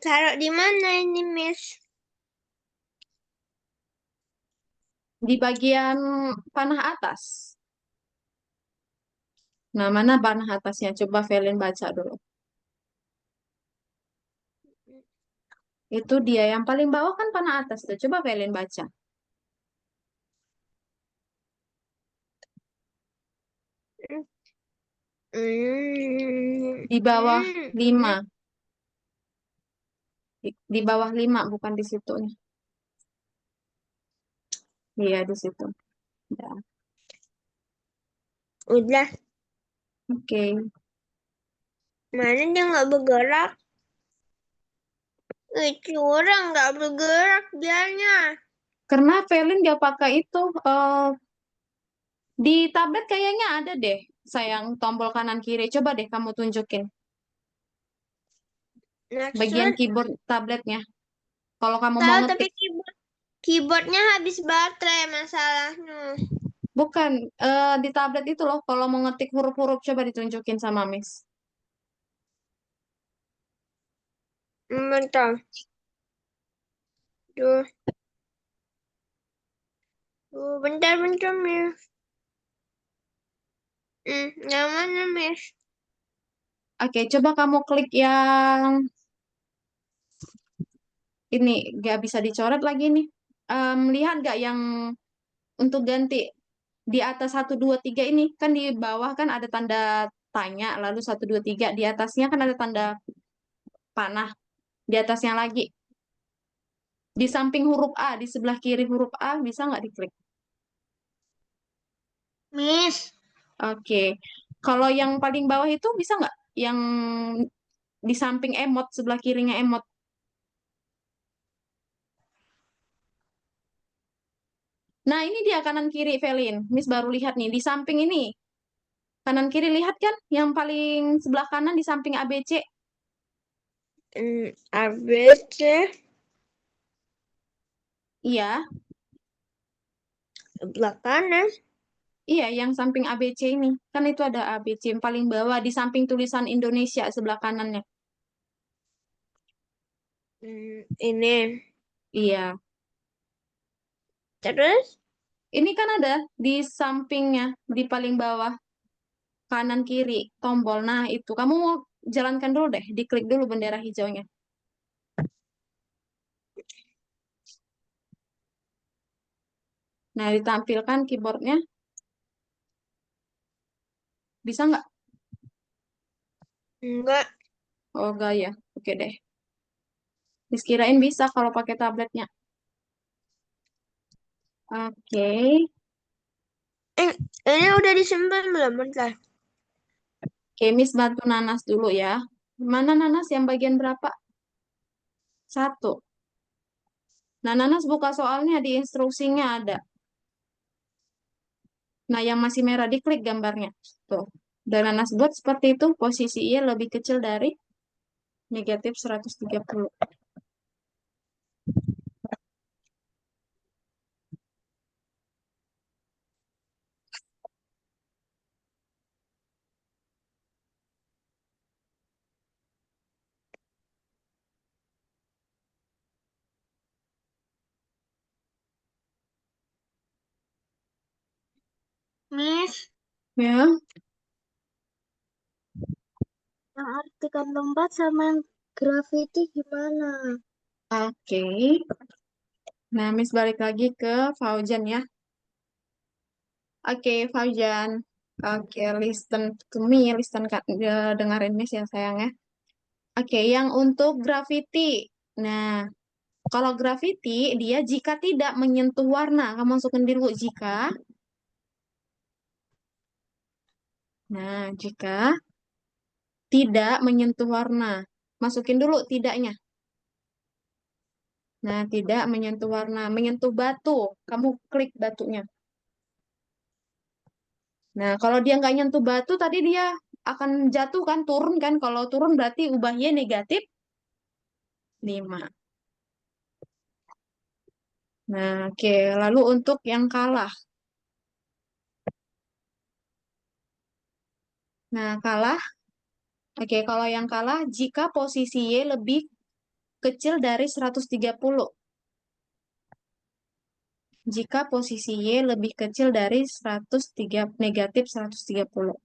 Taruh di mana ini, Miss? Di bagian panah atas. Nah, mana panah atasnya? Coba Velen baca dulu. Itu dia yang paling bawah kan panah atas tuh. Coba Velen baca. Di bawah 5. Di bawah 5, bukan di situ nih. Iya, di situ. Ya. Udah. Oke. Mana dia nggak bergerak? Curang nggak bergerak dianya. Karena Velen nggak pakai itu. Di tablet kayaknya ada deh, sayang, tombol kanan kiri. Coba deh kamu tunjukin bagian Maksud, keyboard tabletnya. Kalau kamu mau tahu tapi ngetik, keyboardnya habis baterai masalahnya. bukan di tablet itu loh. Kalau mau ngetik huruf-huruf, coba ditunjukin sama Miss. Bentar. Duh. Bentar, Miss. Yang mana, Miss? Oke, coba kamu klik yang ini, nggak bisa dicoret lagi nih. lihat nggak yang untuk ganti di atas 1, 2, 3 ini kan di bawah kan ada tanda tanya lalu 1, 2, 3 di atasnya kan ada tanda panah di atasnya lagi di samping huruf A di sebelah kiri huruf A bisa nggak diklik? Miss, Oke, kalau yang paling bawah itu bisa nggak yang di samping emot sebelah kirinya emot? Nah ini dia kanan kiri Velin, Miss baru lihat nih di samping ini kanan kiri lihat kan yang paling sebelah kanan di samping ABC. ABC Iya, sebelah kanan. iya, yang samping ABC ini. Kan itu ada ABC yang paling bawah di samping tulisan Indonesia sebelah kanannya. Ini. Iya. Terus? Ini kan ada di sampingnya, di paling bawah, kanan kiri, tombol. Nah, itu. Kamu mau jalankan dulu deh, diklik dulu bendera hijaunya. Nah, ditampilkan keyboardnya. Bisa nggak? Enggak. Oh, enggak ya. Oke deh. Kirain bisa kalau pakai tabletnya. Oke. Ini udah disimpan belum? Bentar. Oke, Miss bantu nanas dulu ya. Mana nanas yang bagian berapa? 1. Nah, nanas buka soalnya di instruksinya ada. Nah, yang masih merah diklik gambarnya. Tuh. Dan nanas buat seperti itu, posisi I lebih kecil dari negatif 130. Miss, Ya, yang artikan tempat sama yang graffiti gimana? oke. Nah, Miss balik lagi ke Fauzan ya. Oke, Fauzan. Oke, listen to me, dengerin Miss ya sayang ya. Oke, yang untuk graffiti. Nah, kalau graffiti, dia jika tidak menyentuh warna. Kamu masukin dulu jika. Nah, jika tidak menyentuh warna. Masukin dulu tidaknya. Nah, tidak menyentuh warna. Menyentuh batu. Kamu klik batunya. Nah, kalau dia nggak nyentuh batu, tadi dia akan jatuh kan, turun kan. Kalau turun berarti ubah Y negatif 5. Nah, oke. Lalu untuk yang kalah. Nah, kalah. Oke, kalau yang kalah, jika posisi Y lebih kecil dari 130. Jika posisi Y lebih kecil dari 103, negatif 130.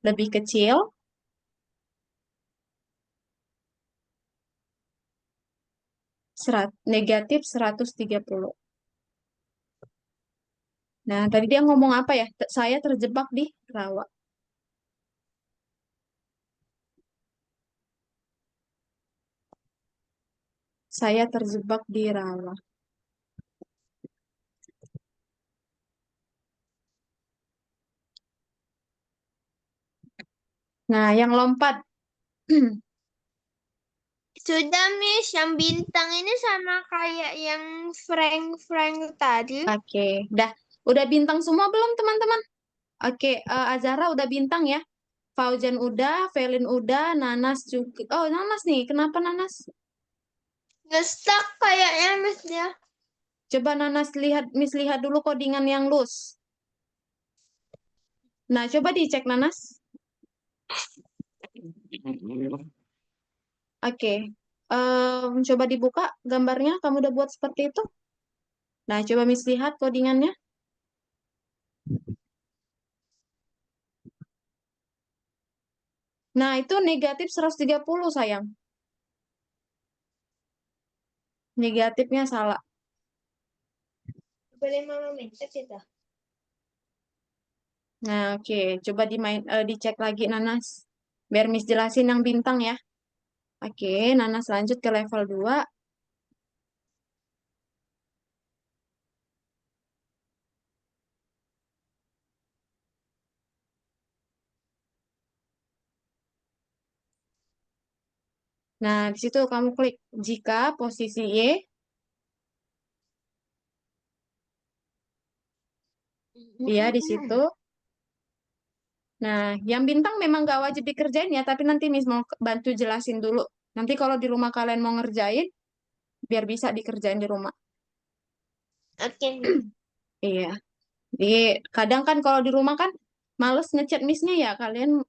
Lebih kecil, negatif 130. Nah, tadi dia ngomong apa ya? Saya terjebak di rawa. Saya terjebak di rawa. Nah, yang lompat. Sudah, Miss. Yang bintang ini sama kayak yang Frank tadi. Oke, udah bintang semua belum teman-teman? Oke, Azara udah bintang ya. Fauzan udah, Velin udah, Nanas juga. Oh, Nanas nih. Kenapa Nanas? Ngestak kayaknya, Miss dia. Coba Nanas lihat, Miss lihat dulu codingan yang loose. Nah, coba dicek Nanas. Oke. Coba dibuka gambarnya. Kamu udah buat seperti itu? Nah, coba Miss lihat codingannya. Nah, itu negatif 130 sayang. Negatifnya salah. Boleh mama minta kita? Nah, oke. Coba dicek lagi, Nanas. Biar Miss jelasin yang bintang ya. Oke, Nanas lanjut ke level 2. Nah, di situ kamu klik jika posisi Y. Iya, di situ. Nah, yang bintang memang nggak wajib dikerjain ya, tapi nanti Miss mau bantu jelasin dulu. Nanti kalau di rumah kalian mau ngerjain, biar bisa dikerjain di rumah. Oke, Miss. Iya. Jadi, kadang kan kalau di rumah kan males ngechat Miss-nya ya. Kalian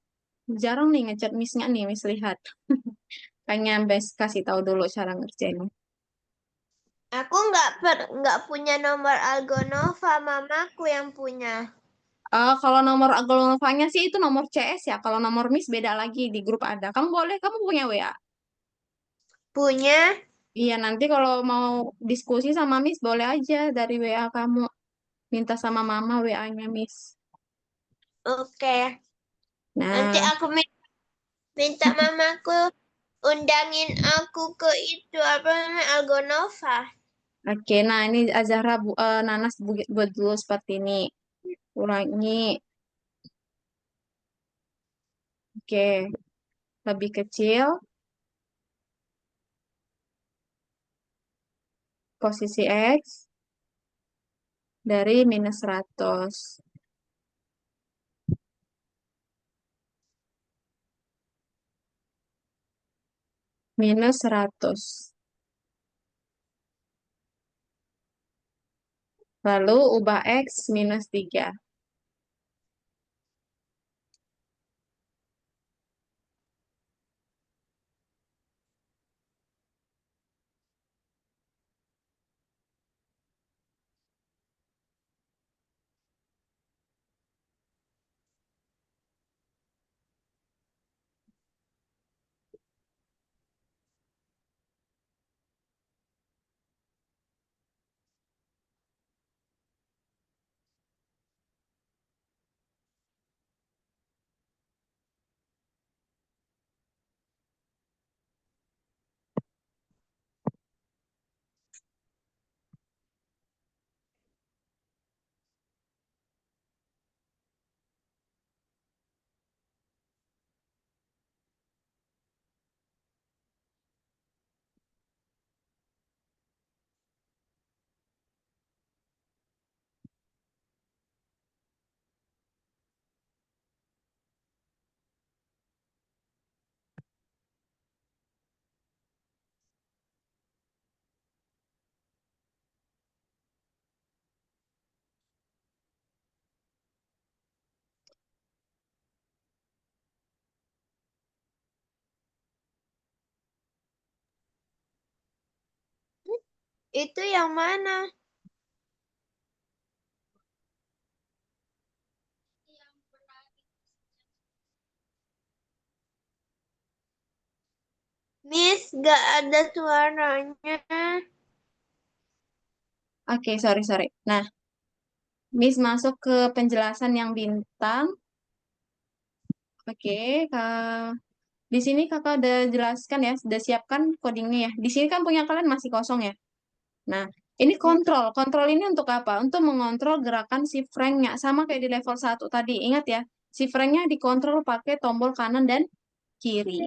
jarang nih ngechat Miss-nya nih, Miss lihat. Kayaknya Miss kasih tahu dulu cara ngerjainnya. Aku nggak punya nomor Algonova, mamaku yang punya. Kalau nomor Aglonovanya sih itu nomor CS ya. Kalau nomor Miss beda lagi di grup ada. Kamu punya WA. Punya? Iya, nanti kalau mau diskusi sama Miss boleh aja dari WA kamu. Minta sama Mama WA-nya Miss. Oke. Nanti Nah, aku minta mamaku undangin aku ke itu apa namanya Algonova. oke. Nah, ini Nanas buat dulu seperti ini. Ulangi. Oke, lebih kecil. Posisi X dari -100. -100. Lalu ubah X -3. Itu yang mana? Miss, gak ada suaranya. Oke, sorry. Nah, Miss masuk ke penjelasan yang bintang. Oke, di sini kakak udah jelaskan ya, sudah siapkan codingnya ya. Di sini kan punya kalian masih kosong ya. Nah, ini kontrol. Kontrol ini untuk apa? Untuk mengontrol gerakan si Frank-nya. Sama kayak di level 1 tadi. Ingat ya, si Frank-nya dikontrol pakai tombol kanan dan kiri.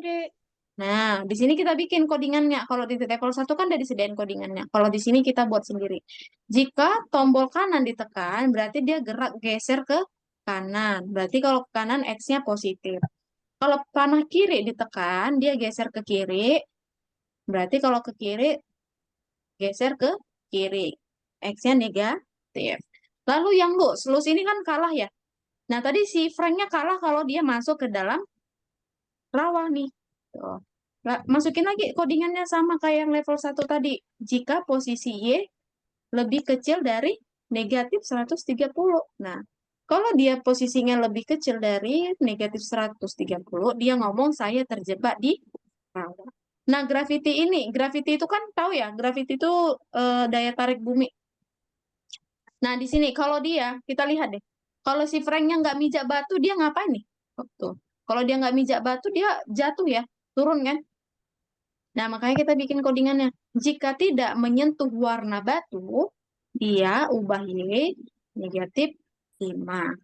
Nah, di sini kita bikin codingannya. Kalau di level 1 kan udah disediain codingannya. Kalau di sini kita buat sendiri. Jika tombol kanan ditekan, berarti dia gerak geser ke kanan. Berarti kalau ke kanan X-nya positif. Kalau panah kiri ditekan, dia geser ke kiri. Berarti kalau ke kiri, geser ke kiri. X-nya negatif. Lalu yang lus ini kan kalah ya. Nah, tadi si Frank-nya kalah kalau dia masuk ke dalam rawa nih. Tuh. Masukin lagi codingannya sama kayak yang level 1 tadi. Jika posisi Y lebih kecil dari -130. Nah, kalau dia posisinya lebih kecil dari -130, dia ngomong saya terjebak di rawa. Nah, gravity itu kan tahu ya, gravity itu daya tarik bumi. Nah, di sini kalau dia, kita lihat deh. Kalau si Franknya nggak mijak batu, dia ngapain nih? Oh, tuh. Kalau dia nggak mijak batu, dia jatuh ya, turun kan? Nah, makanya kita bikin codingannya. Jika tidak menyentuh warna batu, dia ubah Y negatif 5.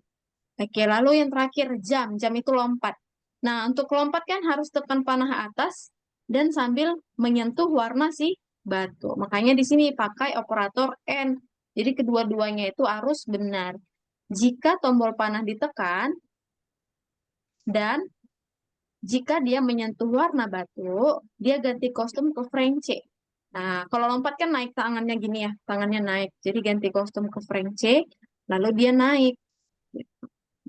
Oke, lalu yang terakhir jam. Jam itu lompat. Nah, untuk lompat kan harus tekan panah atas dan sambil menyentuh warna si batu. Makanya di sini pakai operator N. Jadi kedua-duanya itu harus benar. Jika tombol panah ditekan dan jika dia menyentuh warna batu, dia ganti kostum ke Frank C. Nah, kalau lompat kan naik tangannya gini ya, tangannya naik. Jadi ganti kostum ke Frank C, lalu dia naik.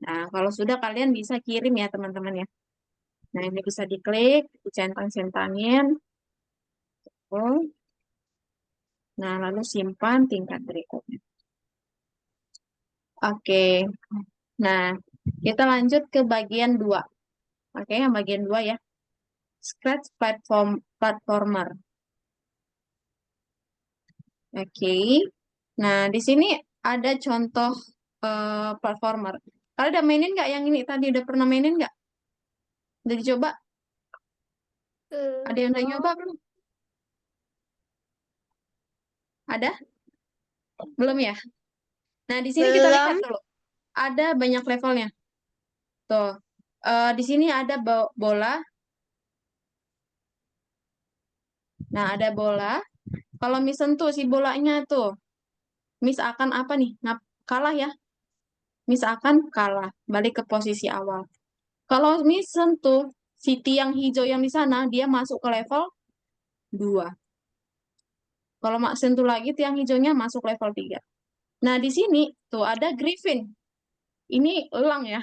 Nah, kalau sudah kalian bisa kirim ya teman-teman ya. Nah, ini bisa diklik, dicentang-centangin. Oh. Nah, lalu simpan tingkat berikutnya. Oke. Nah, kita lanjut ke bagian 2. Oke, yang bagian 2 ya. Scratch platformer. Oke. Nah, di sini ada contoh platformer. Kalian udah mainin nggak yang ini tadi? Udah pernah mainin nggak? Udah dicoba? Ada yang udah nyoba belum? Ada? Belum ya? Nah, di sini kita lihat Belum. dulu. Ada banyak levelnya. Tuh. Di sini ada bola. Nah, ada bola. Kalau Miss sentuh si bolanya tuh, Miss akan apa nih? Kalah ya. Miss akan kalah. Balik ke posisi awal. Kalau Miss sentuh si tiang hijau yang di sana, dia masuk ke level 2. Kalau mak sentuh lagi tiang hijaunya masuk level 3. Nah, di sini tuh ada Griffin. Ini elang ya.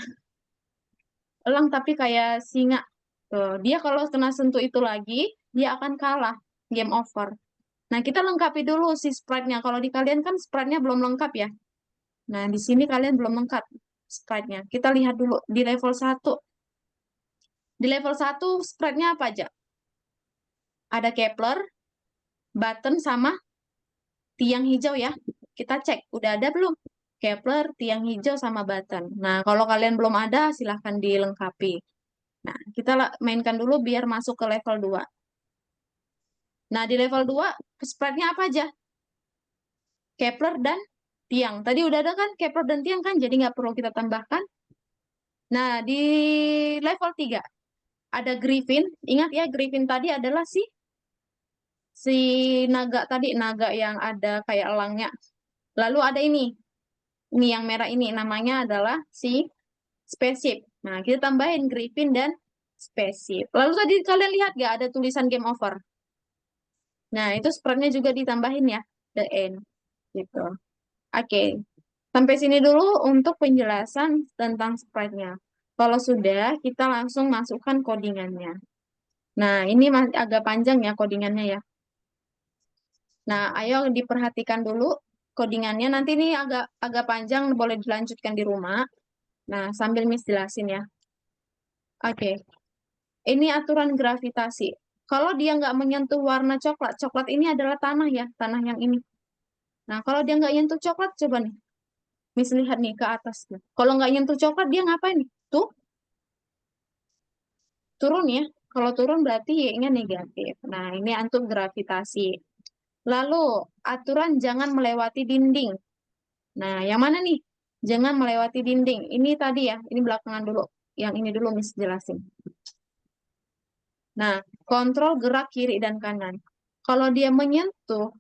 Elang tapi kayak singa. Tuh, dia kalau kena sentuh itu lagi, dia akan kalah. Game over. Nah, kita lengkapi dulu si sprite-nya. Kalau di kalian kan sprite-nya belum lengkap ya. Nah, di sini kalian belum lengkap sprite-nya. Kita lihat dulu di level 1. Di level 1 sprite-nya apa aja? Ada Kepler, button, sama tiang hijau ya. Kita cek, udah ada belum? Kepler, tiang hijau, sama button. Nah, kalau kalian belum ada, silahkan dilengkapi. Nah, kita mainkan dulu biar masuk ke level 2. Nah, di level 2, sprite-nya apa aja? Kepler dan tiang. Tadi udah ada kan Kepler dan tiang kan, jadi nggak perlu kita tambahkan. Nah, di level 3, ada Griffin. Ingat ya, Griffin tadi adalah si naga tadi, naga yang ada kayak elangnya. Lalu ada ini yang merah ini, namanya adalah si Spaceship. Nah, kita tambahin Griffin dan Spaceship. Lalu tadi kalian lihat gak ada tulisan game over? Nah, itu sprite-nya juga ditambahin ya, the end. Gitu. Oke, sampai sini dulu untuk penjelasan tentang sprite-nya. Kalau sudah, kita langsung masukkan codingannya. Nah, ini masih agak panjang ya codingannya ya. Nah, ayo diperhatikan dulu codingannya. Nanti ini agak panjang, boleh dilanjutkan di rumah. Nah, sambil Miss jelasin ya. Oke, ini aturan gravitasi. Kalau dia nggak menyentuh warna coklat, coklat ini adalah tanah ya, tanah yang ini. Nah, kalau dia nggak nyentuh coklat, coba nih. Miss lihat nih ke atas. Kalau nggak nyentuh coklat, dia ngapain nih? Tuh, turun ya. Kalau turun berarti Y-nya negatif. Nah, ini untuk gravitasi. Lalu, aturan jangan melewati dinding. Nah, yang mana nih? Jangan melewati dinding. Ini tadi ya, ini belakangan dulu. Yang ini dulu Miss jelasin. Nah, kontrol gerak kiri dan kanan. Kalau dia menyentuh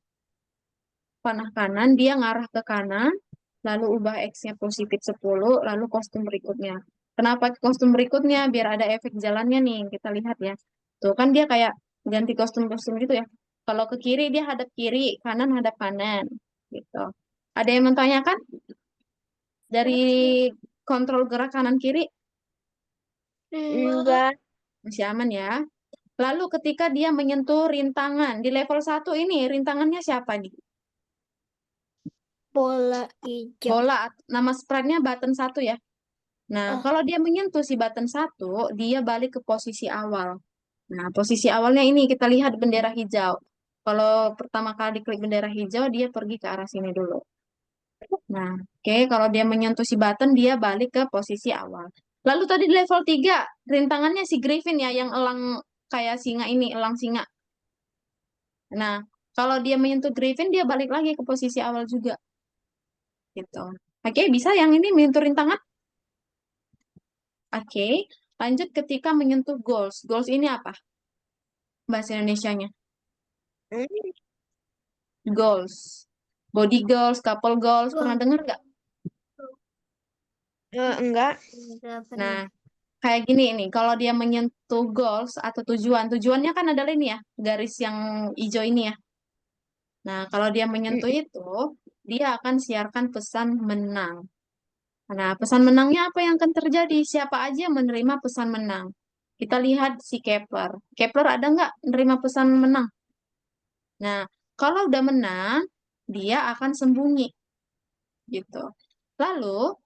panah kanan, dia ngarah ke kanan, lalu ubah X-nya positif 10, lalu kostum berikutnya. Kenapa kostum berikutnya? Biar ada efek jalannya nih, kita lihat ya. Tuh kan dia kayak ganti kostum-kostum gitu ya. Kalau ke kiri dia hadap kiri, kanan hadap kanan. Gitu. Ada yang menanyakan dari kontrol gerak kanan kiri? Enggak. Masih aman ya. Lalu ketika dia menyentuh rintangan, di level 1 ini rintangannya siapa nih? Bola hijau. Bola, nama sprite-nya button 1 ya. Nah, Oh. kalau dia menyentuh si button 1, dia balik ke posisi awal. Nah, posisi awalnya ini kita lihat bendera hijau. Kalau pertama kali diklik bendera hijau, dia pergi ke arah sini dulu. Nah, oke, kalau dia menyentuh si button, dia balik ke posisi awal. Lalu tadi di level 3 rintangannya si Griffin ya, yang elang kayak singa ini, elang singa. Nah, kalau dia menyentuh Griffin, dia balik lagi ke posisi awal juga. Gitu. Oke, bisa yang ini menyentuh rintangan? Oke, lanjut ketika menyentuh goals. Goals ini apa? Bahasa Indonesianya. Hmm, Goals. Body goals, couple goals. Pernah dengar nggak? enggak. Nah, kayak gini ini. Kalau dia menyentuh goals atau tujuan. Tujuannya kan adalah ini ya. Garis yang hijau ini ya. Nah, kalau dia Mm, menyentuh itu, dia akan siarkan pesan menang. Nah, pesan menangnya apa yang akan terjadi? Siapa aja yang menerima pesan menang? Kita lihat si Kepler. Kepler ada nggak menerima pesan menang? Nah, kalau udah menang, dia akan sembunyi gitu. Lalu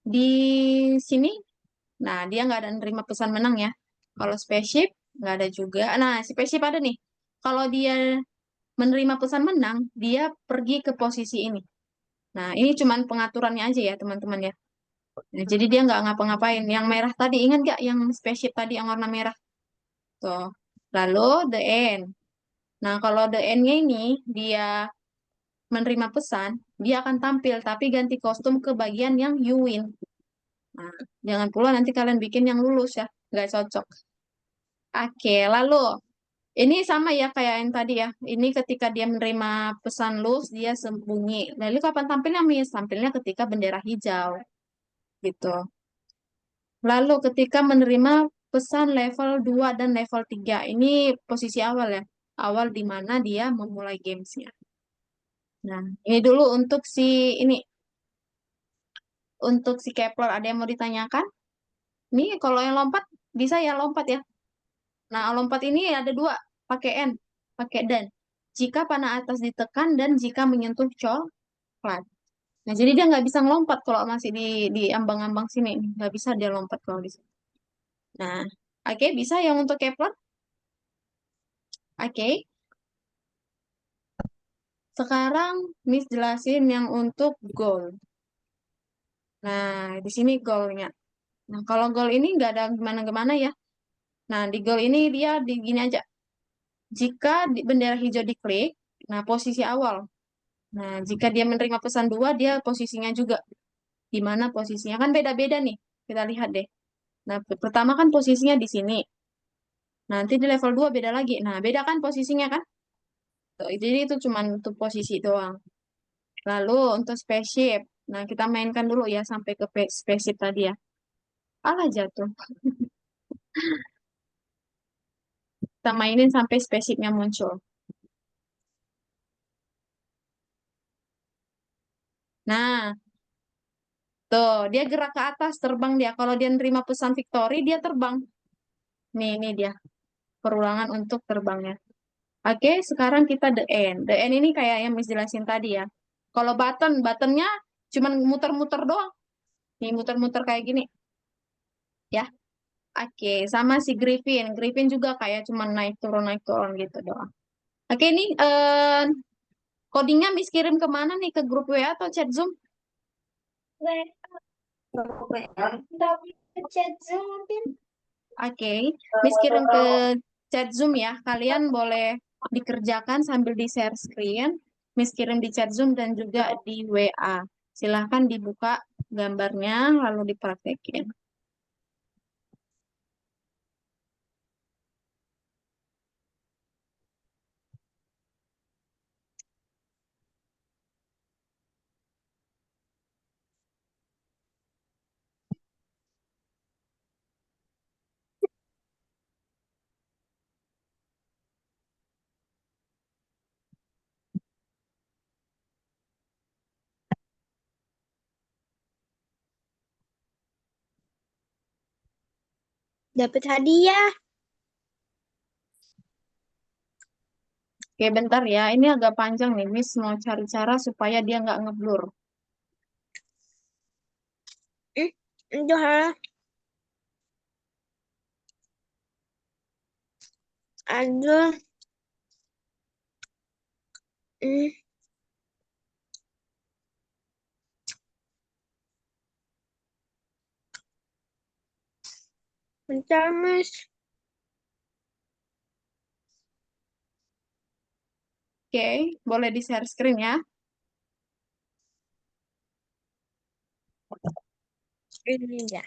di sini, nah dia nggak ada menerima pesan menang ya. Kalau spaceship nggak ada juga. Nah, spaceship ada nih. Kalau dia menerima pesan menang, dia pergi ke posisi ini. Nah, ini cuman pengaturannya aja ya, teman-teman ya. Nah, jadi dia nggak ngapa-ngapain. Yang merah tadi, ingat nggak yang spaceship tadi yang warna merah? Tuh. Lalu the end. Nah, kalau the end-nya ini, dia menerima pesan, dia akan tampil, tapi ganti kostum ke bagian yang you win. Nah, jangan pula nanti kalian bikin yang lulus ya, nggak cocok. Oke, lalu ini sama ya kayak yang tadi ya. Ini ketika dia menerima pesan lulus, dia sembunyi. Lalu kapan tampilnya, Miss? Tampilnya ketika bendera hijau, gitu. Lalu ketika menerima pesan level 2 dan level 3, ini posisi awal ya. Awal di mana dia memulai gamesnya. Nah, ini dulu untuk ini untuk si Kepler ada yang mau ditanyakan? Nih kalau yang lompat bisa ya lompat ya. Nah, lompat ini ada dua, pakai N, pakai dan. Jika panah atas ditekan dan jika menyentuh coklat. Nah, jadi dia nggak bisa ngelompat kalau masih di ambang-ambang sini. Nggak bisa dia lompat kalau di sini. Nah, oke, bisa yang untuk Kepler? Oke. Sekarang Miss jelasin yang untuk goal. Nah, di sini goalnya. Nah, kalau goal ini nggak ada gimana-gimana ya. Nah, di goal ini dia di gini aja. Jika bendera hijau diklik, nah posisi awal. Nah, jika dia menerima pesan dua, dia posisinya juga. Di mana posisinya? Kan beda-beda nih. Kita lihat deh. Nah, pertama kan posisinya di sini. Nanti di level 2 beda lagi. Nah, beda kan posisinya kan? Tuh, jadi itu cuma untuk posisi doang. Lalu untuk spaceship. Nah, kita mainkan dulu ya sampai ke spaceship tadi ya. Alah jatuh. Kita mainin sampai spaceshipnya muncul. Nah, tuh, dia gerak ke atas, terbang dia. Kalau dia nerima pesan victory, dia terbang. Nih, ini dia. Perulangan untuk terbangnya. Oke, sekarang kita the end. The end ini kayak yang Miss jelasin tadi ya. Kalau buttonnya cuman muter-muter doang. Nih, muter-muter kayak gini. Ya, oke. Sama si Griffin. Griffin juga kayak cuman naik turun gitu doang. Oke, ini codingnya Miss kirim kemana nih? Ke grup WA atau chat Zoom? Chat Zoom mungkin. Oke, Miss kirim ke chat Zoom ya. Kalian boleh dikerjakan sambil di-share screen. Miss kirim di chat Zoom dan juga di WA. Silahkan dibuka gambarnya lalu dipraktekin. Dapat hadiah. Oke, bentar ya. Ini agak panjang nih. Miss mau cari cara supaya dia nggak ngeblur. Hmm, itu hal. Aduh. Hmm, Bentar, Miss. Oke, boleh di-share screen ya. Ini ya.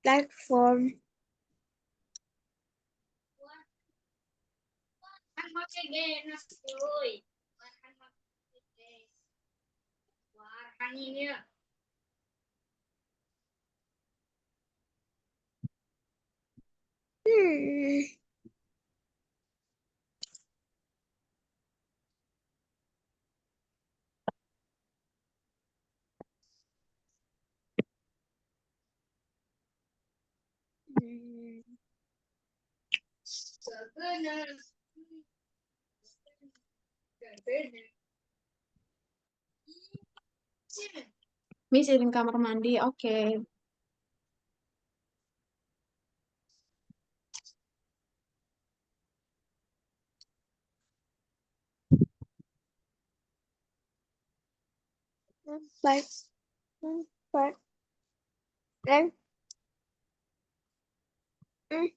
Platform. Hmm. Hmm. Miss izin kamar mandi. Oke. Empat. Empat. Dan. Hmm.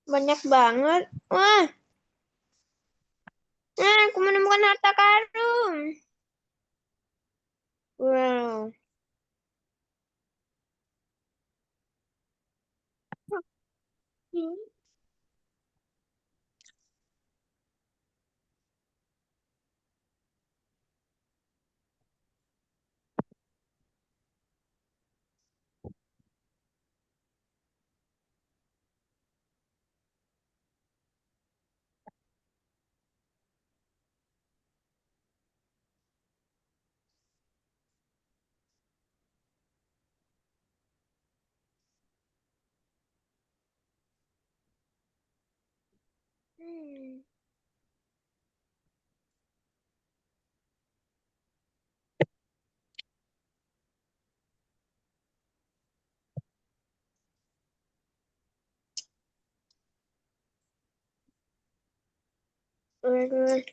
Banyak banget. Wah, aku menemukan harta karun. Wow. Hmm. Aduh.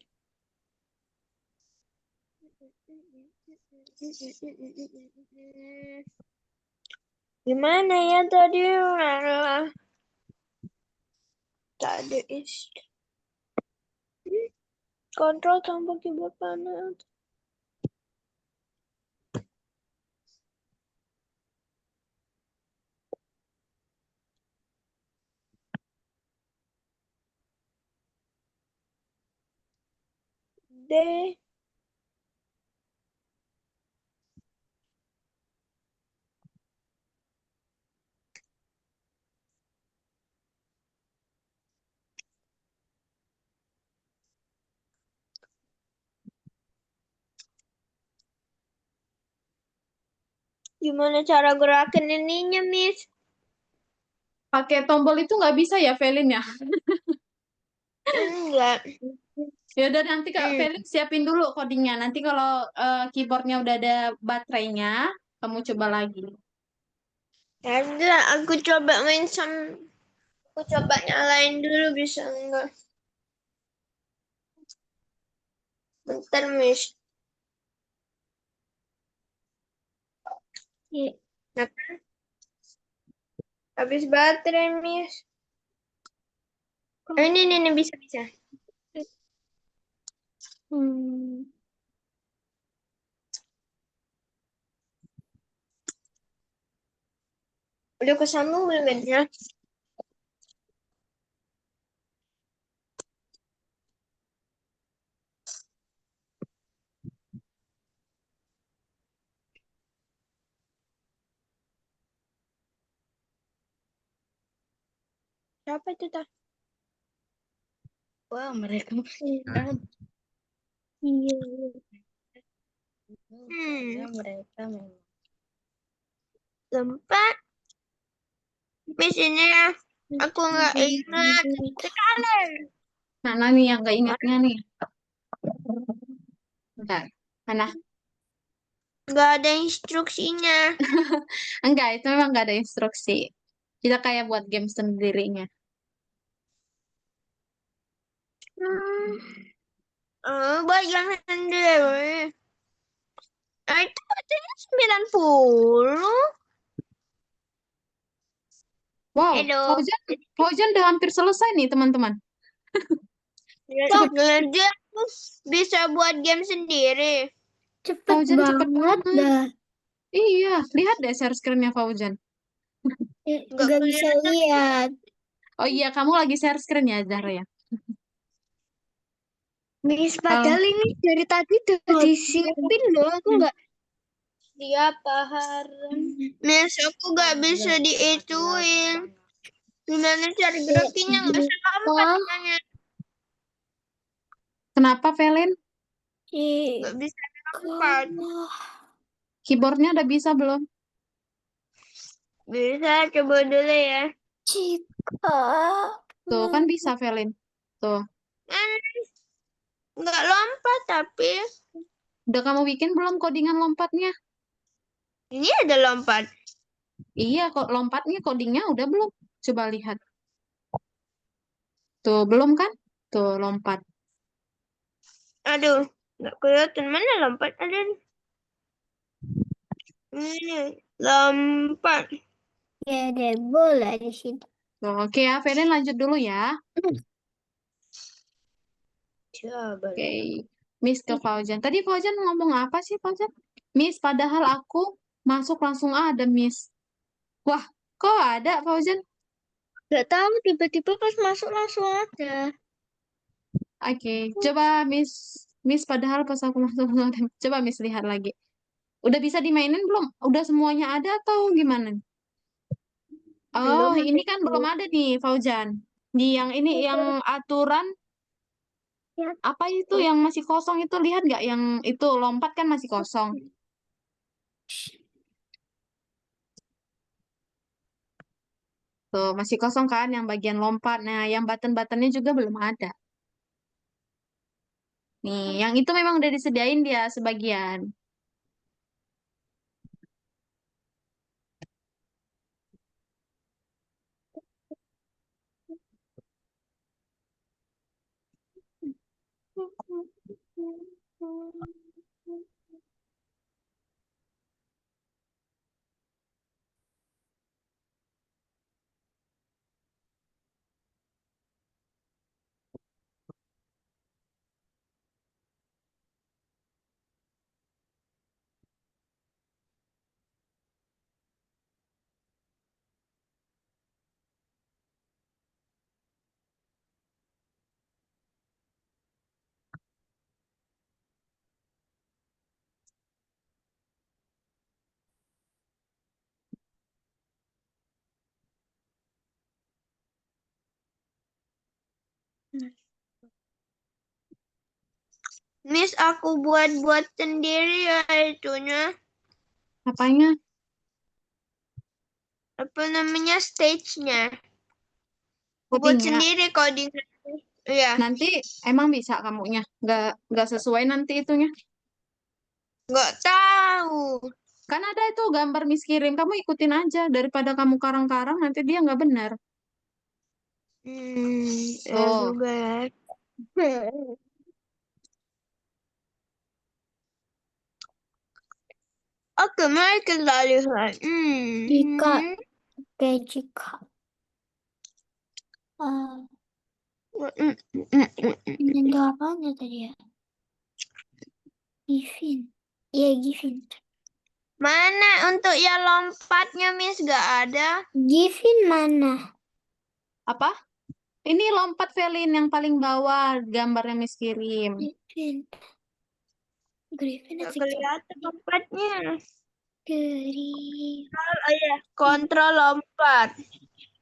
Gimana ya tadi? Tadi is kontrol tanpa keyboard panas. D. Gimana cara gerakin ininya, Miss? Pakai tombol itu nggak bisa ya, Velin ya? Enggak. Ya udah nanti Kak Hmm. Velin siapin dulu codingnya. Nanti kalau keyboardnya udah ada baterainya, kamu coba lagi. Ada, aku coba main sama. Aku coba nyalain dulu bisa enggak? Bentar, Miss. Nah, habis baterai, Miss. Ini bisa. Hmm. Udah kesambung belum ya? Siapa itu, Tah? Wah, mereka Iya. Mereka memang lompat. Miss ini aku nggak ingat sekali. Mana nih yang gak ingatnya nih? Bentar. Mana? Nggak ada instruksinya. Enggak, itu memang gak ada instruksi. Kita kayak buat game sendirinya. Bagian sendiri. Itu katanya 90. Wow, Hello. Fauzan udah hampir selesai nih, teman-teman. Kok dia bisa buat game sendiri? Cepet Fauzan cepet banget banget. dah. Iya, lihat deh share screen-nya Fauzan. Nggak bisa lihat. Oh iya, kamu lagi share screen ya, Zahra ya? Miss, padahal ini dari tadi udah disiapin loh. Aku nggak. Siapa Harun? Miss, aku nggak bisa diituin. Gimana cara gerakinnya nggak selompat namanya. Kenapa, Velen? Nggak bisa lompat. Keyboardnya udah bisa belum? Bisa, coba dulu ya. Cika. Tuh, kan bisa, Velen. Tuh, Nggak lompat tapi udah kamu bikin belum codingan lompatnya? ini ada lompat. Iya, kok lompatnya codingnya udah belum? Coba lihat. Tuh, belum kan? Tuh, lompat. Aduh, nggak kelihatan mana lompat ada. Ini lompat. Ya, ada bola di sini. Tuh, oke ya, Velen lanjut dulu ya. Coba. Oke, Miss ke Fauzan. Tadi Fauzan ngomong apa sih, Fauzan? Miss, padahal aku masuk langsung ada, Miss. Wah, kok ada, Fauzan? Nggak tahu, tiba-tiba pas masuk langsung ada. Oke, coba Miss padahal pas aku masuk langsung ada. Coba Miss lihat lagi. Udah bisa dimainin belum? Udah semuanya ada atau gimana? Oh, Belum. ini kan belum ada nih, Fauzan. Di yang ini, yang aturan, Ya. apa itu yang masih kosong itu, lihat nggak? Yang itu lompat kan masih kosong. Tuh, masih kosong kan yang bagian lompat. Nah, yang button-buttonnya juga belum ada. Nih, yang itu memang udah disediain dia sebagian. Miss, aku buat sendiri ya itunya. Apanya? Apa namanya stage-nya? Aku buat Codingnya. sendiri coding. Iya, Nanti emang bisa kamunya. Nggak sesuai nanti itunya. nggak tahu. Kan ada itu gambar Miss kirim. Kamu ikutin aja. Daripada kamu karang-karang, nanti dia nggak benar. Ya Tuh. juga ya. Oke, mari kita lihat. Jika. Oke, jika. Ini tuh apanya tadi ya? Givin. Iya, Givin. Mana untuk yang lompatnya, Miss? Nggak ada. Givin mana? Apa? Ini lompat Velin yang paling bawah gambarnya Miss kirim. Griffin. Griffin Nggak apa? kelihatan lompatnya. Griffin. Oh iya, kontrol lompat.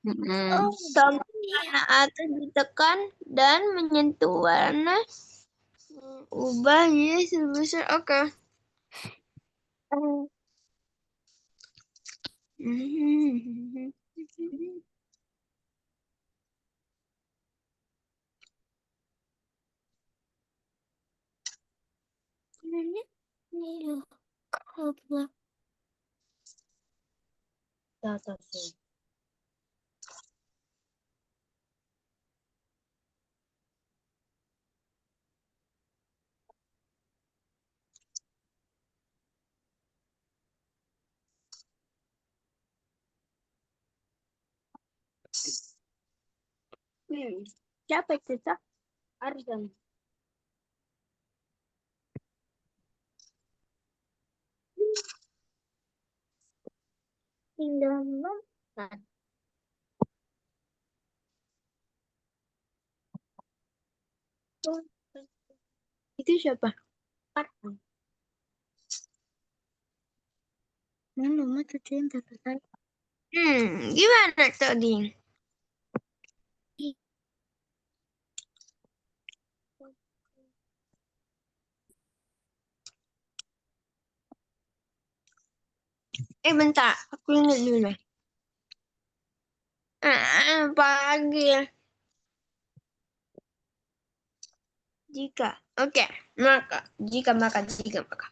Mm-mm. Warna atas ditekan dan menyentuh warna ubahnya sebesar. Oke. Siapa itu, Cak? Arzan. Tinggal nonton. Itu siapa? Arhan. Mana mama cucu yang tertarik? Gimana tadi? Bentar, aku ingat dulu. Pagi. Jika, oke, maka, jika maka.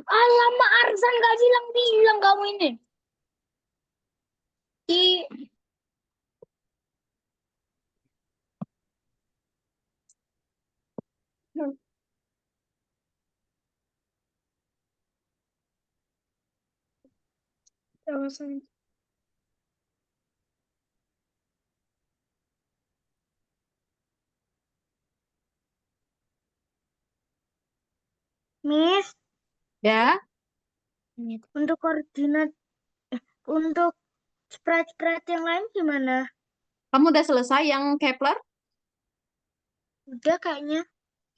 Alamak, Arzan gak bilang-bilang kamu ini. Di Miss, Ya, untuk koordinat, untuk sprite-sprite yang lain gimana? kamu udah selesai yang Kepler? Udah kayaknya.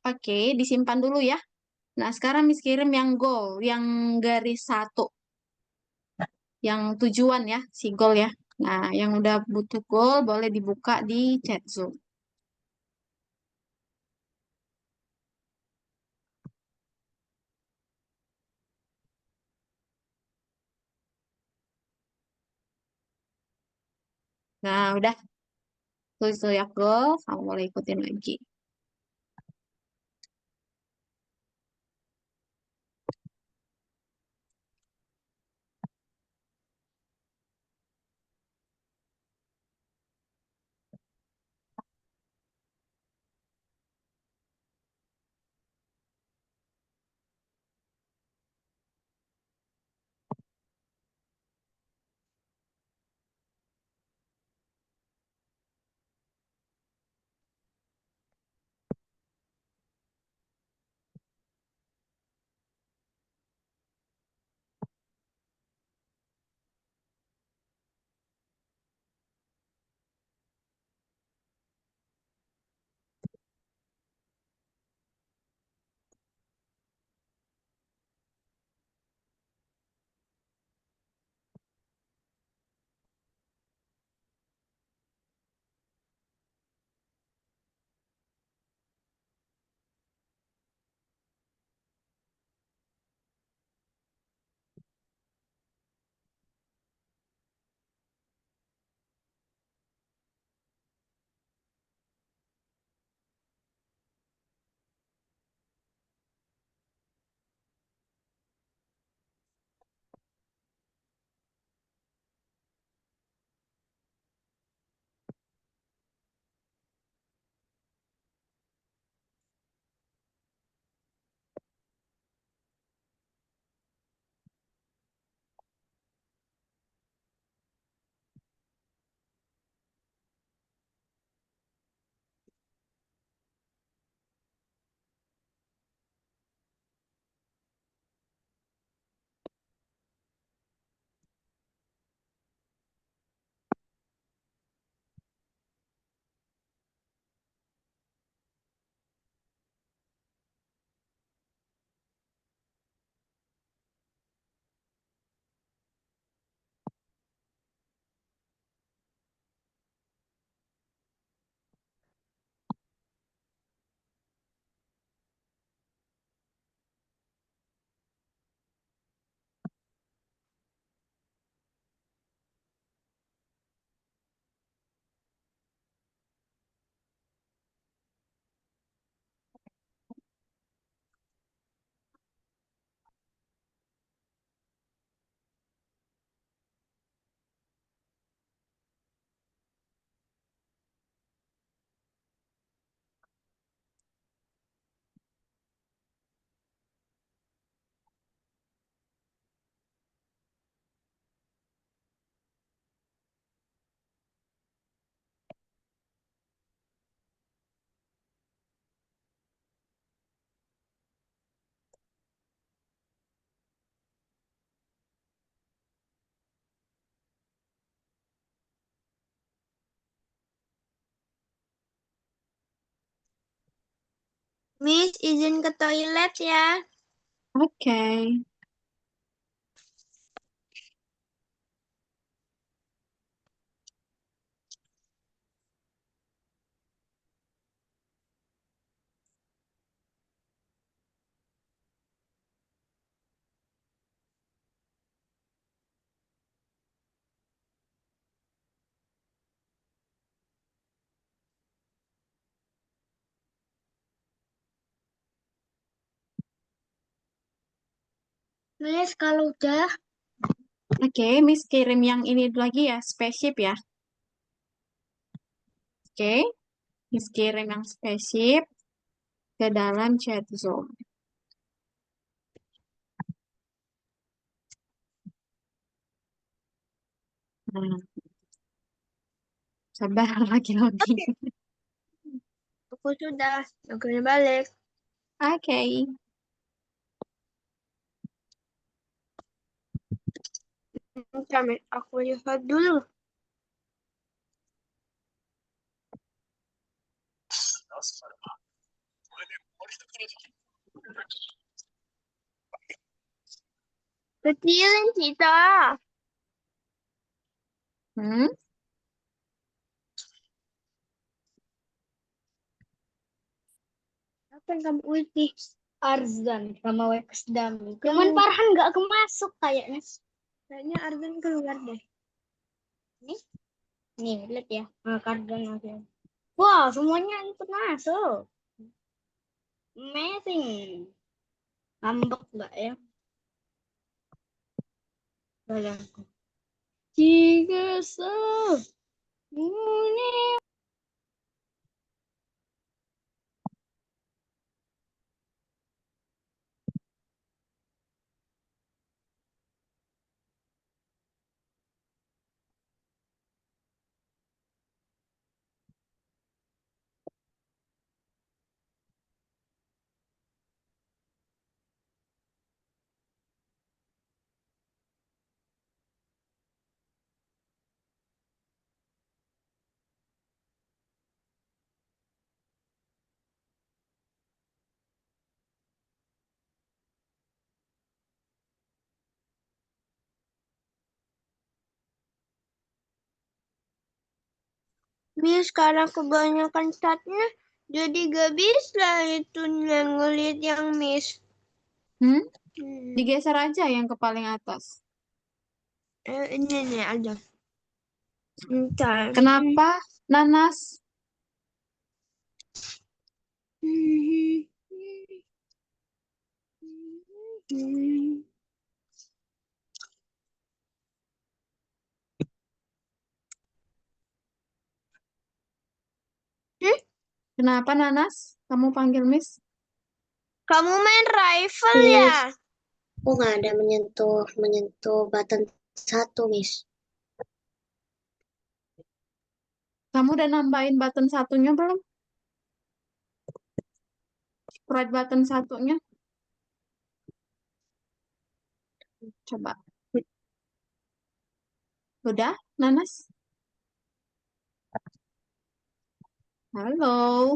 Oke, disimpan dulu ya. Nah, sekarang Miss kirim yang goal, yang garis satu, yang tujuan ya, si goal ya. Nah, yang udah butuh goal boleh dibuka di chat Zoom. Nah, udah tulis ya goal, kamu boleh ikutin lagi. Miss, izin ke toilet ya. Oke. Miss, kalau udah, Oke, Miss kirim yang ini lagi ya, spaceship ya. Oke, Miss kirim yang spaceship ke dalam chat Zoom. Nah, sabar lagi loading. Aku sudah. Aku udah balik. Oke. Bentar, Miss. Aku lihat dulu. Kecilin kita. Hmm? apa yang kamu ulti? Arzan sama Wexdam. Cuman Farhan nggak kemasuk kayaknya. Kayaknya Arden keluar deh. Nih, lihat ya. Kardan aja. Wah, semuanya ikut masuk. Amazing. Ngambek nggak ya? Bayangku. Jika semuanya. Miss, sekarang kebanyakan catnya. Jadi gak bisa itu ngeliat yang Miss. Hmm? Hmm. Digeser aja yang ke paling atas. Ini nih aja. Bentar. Kenapa, Nanas? Kenapa, Nanas? Kamu panggil Miss? Kamu main rifle ya? Aku nggak ada menyentuh button 1, Miss. Kamu udah nambahin button satunya belum? Sprite button satunya? Coba. Udah, Nanas? Halo.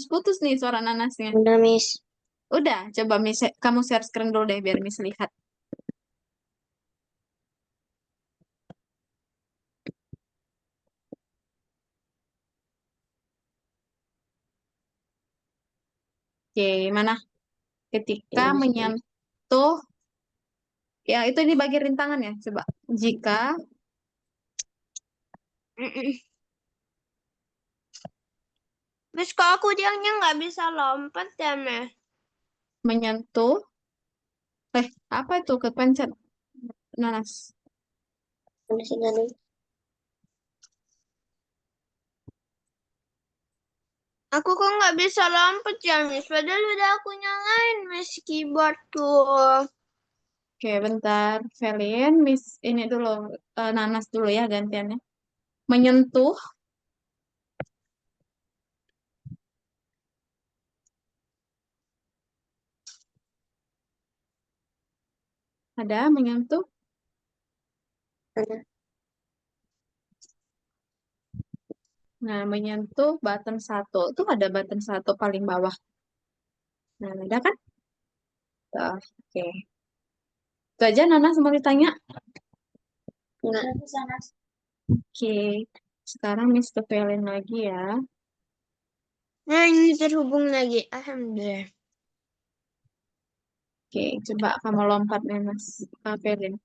Putus nih suara Nanasnya. Udah, Miss. Udah, coba Miss, kamu share screen dulu deh biar Miss lihat. Oke, mana? Ketika Ini, Miss. menyentuh, ya itu di bagian rintangan ya, coba. Jika Miss, kok aku dianya nggak bisa lompat ya, Miss? menyentuh, apa itu kepencet Nanas? Udah sih, Nanu. Aku kok nggak bisa lompat ya, Miss? Padahal udah aku nyalain, Miss, keyboard tuh. Oke, bentar. Velin, Miss, ini dulu, Nanas dulu ya gantiannya. Menyentuh, ada menyentuh. Mana? Nah, menyentuh button satu. Itu ada button satu paling bawah. Nah, udah kan? Tuh, oke. Itu aja Nana semua ditanya. Enggak. Oke. Sekarang Miss ke Velen lagi ya. Nah, ini terhubung lagi. Alhamdulillah. Oke, coba kamu lompat nih Mas. Velen.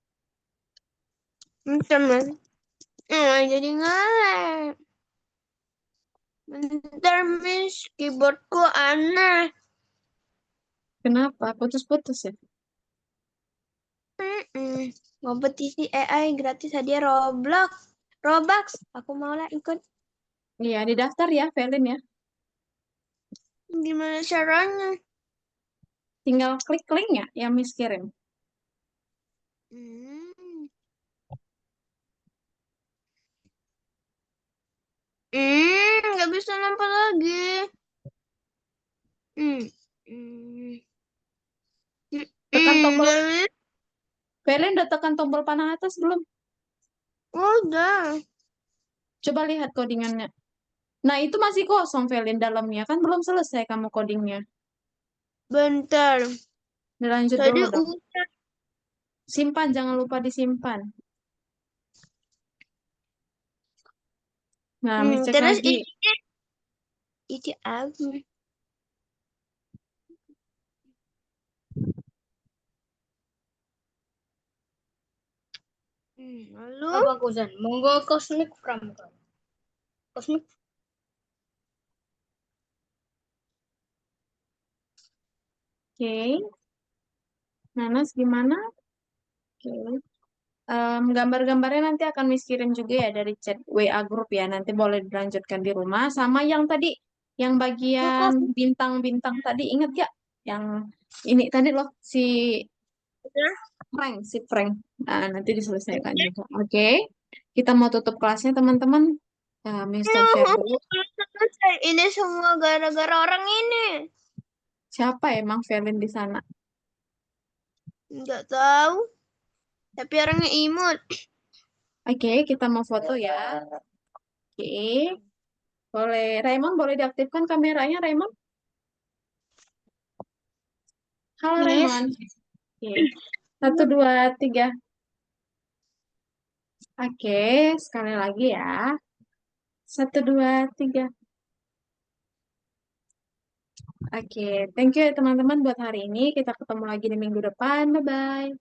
Teman. Jadi ngelag. Bentar, Miss. Keyboardku aneh. Kenapa? Putus-putus ya? Kompetisi AI gratis hadiah Roblox. Robux. Aku mau lah ikut. Iya, didaftar ya Velen ya. Gimana caranya? Tinggal klik linknya yang Miss kirim. Hmm. Nggak bisa lompat lagi. Hmm. Hmm. Tekan tombol. Nggak bisa. Velen udah tekan tombol panah atas belum? Udah. Coba lihat codingannya. Nah, itu masih kosong Velen dalamnya. Kan belum selesai kamu codingnya. Bentar. Dilanjut Tadi dulu dong. udah. Simpan, jangan lupa disimpan. Nah, Miss cek Terus lagi. ini apa? Lalu Apa Kuzan? Monggo Cosmic Pramuka. Cosmic Oke. Nanas gimana? Oke. Gambar-gambarnya nanti akan Miss kirim juga ya dari chat WA grup ya. Nanti boleh dilanjutkan di rumah. Sama yang tadi, yang bagian bintang-bintang tadi, ingat gak? Yang ini tadi loh, si Frank. Nah, nanti diselesaikan juga. Oke. Kita mau tutup kelasnya teman-teman. Miss stop share dulu. ini semua gara-gara orang ini. Siapa emang Velen di sana? Nggak tahu. Tapi orangnya imut. Oke, kita mau foto ya. Oke. Boleh, Raymond boleh diaktifkan kameranya, Raymond? Halo, Miss. Raymond. Oke. 1, 2, 3. Oke, sekali lagi ya. 1, 2, 3. Oke, thank you ya teman-teman buat hari ini. Kita ketemu lagi di minggu depan. Bye-bye.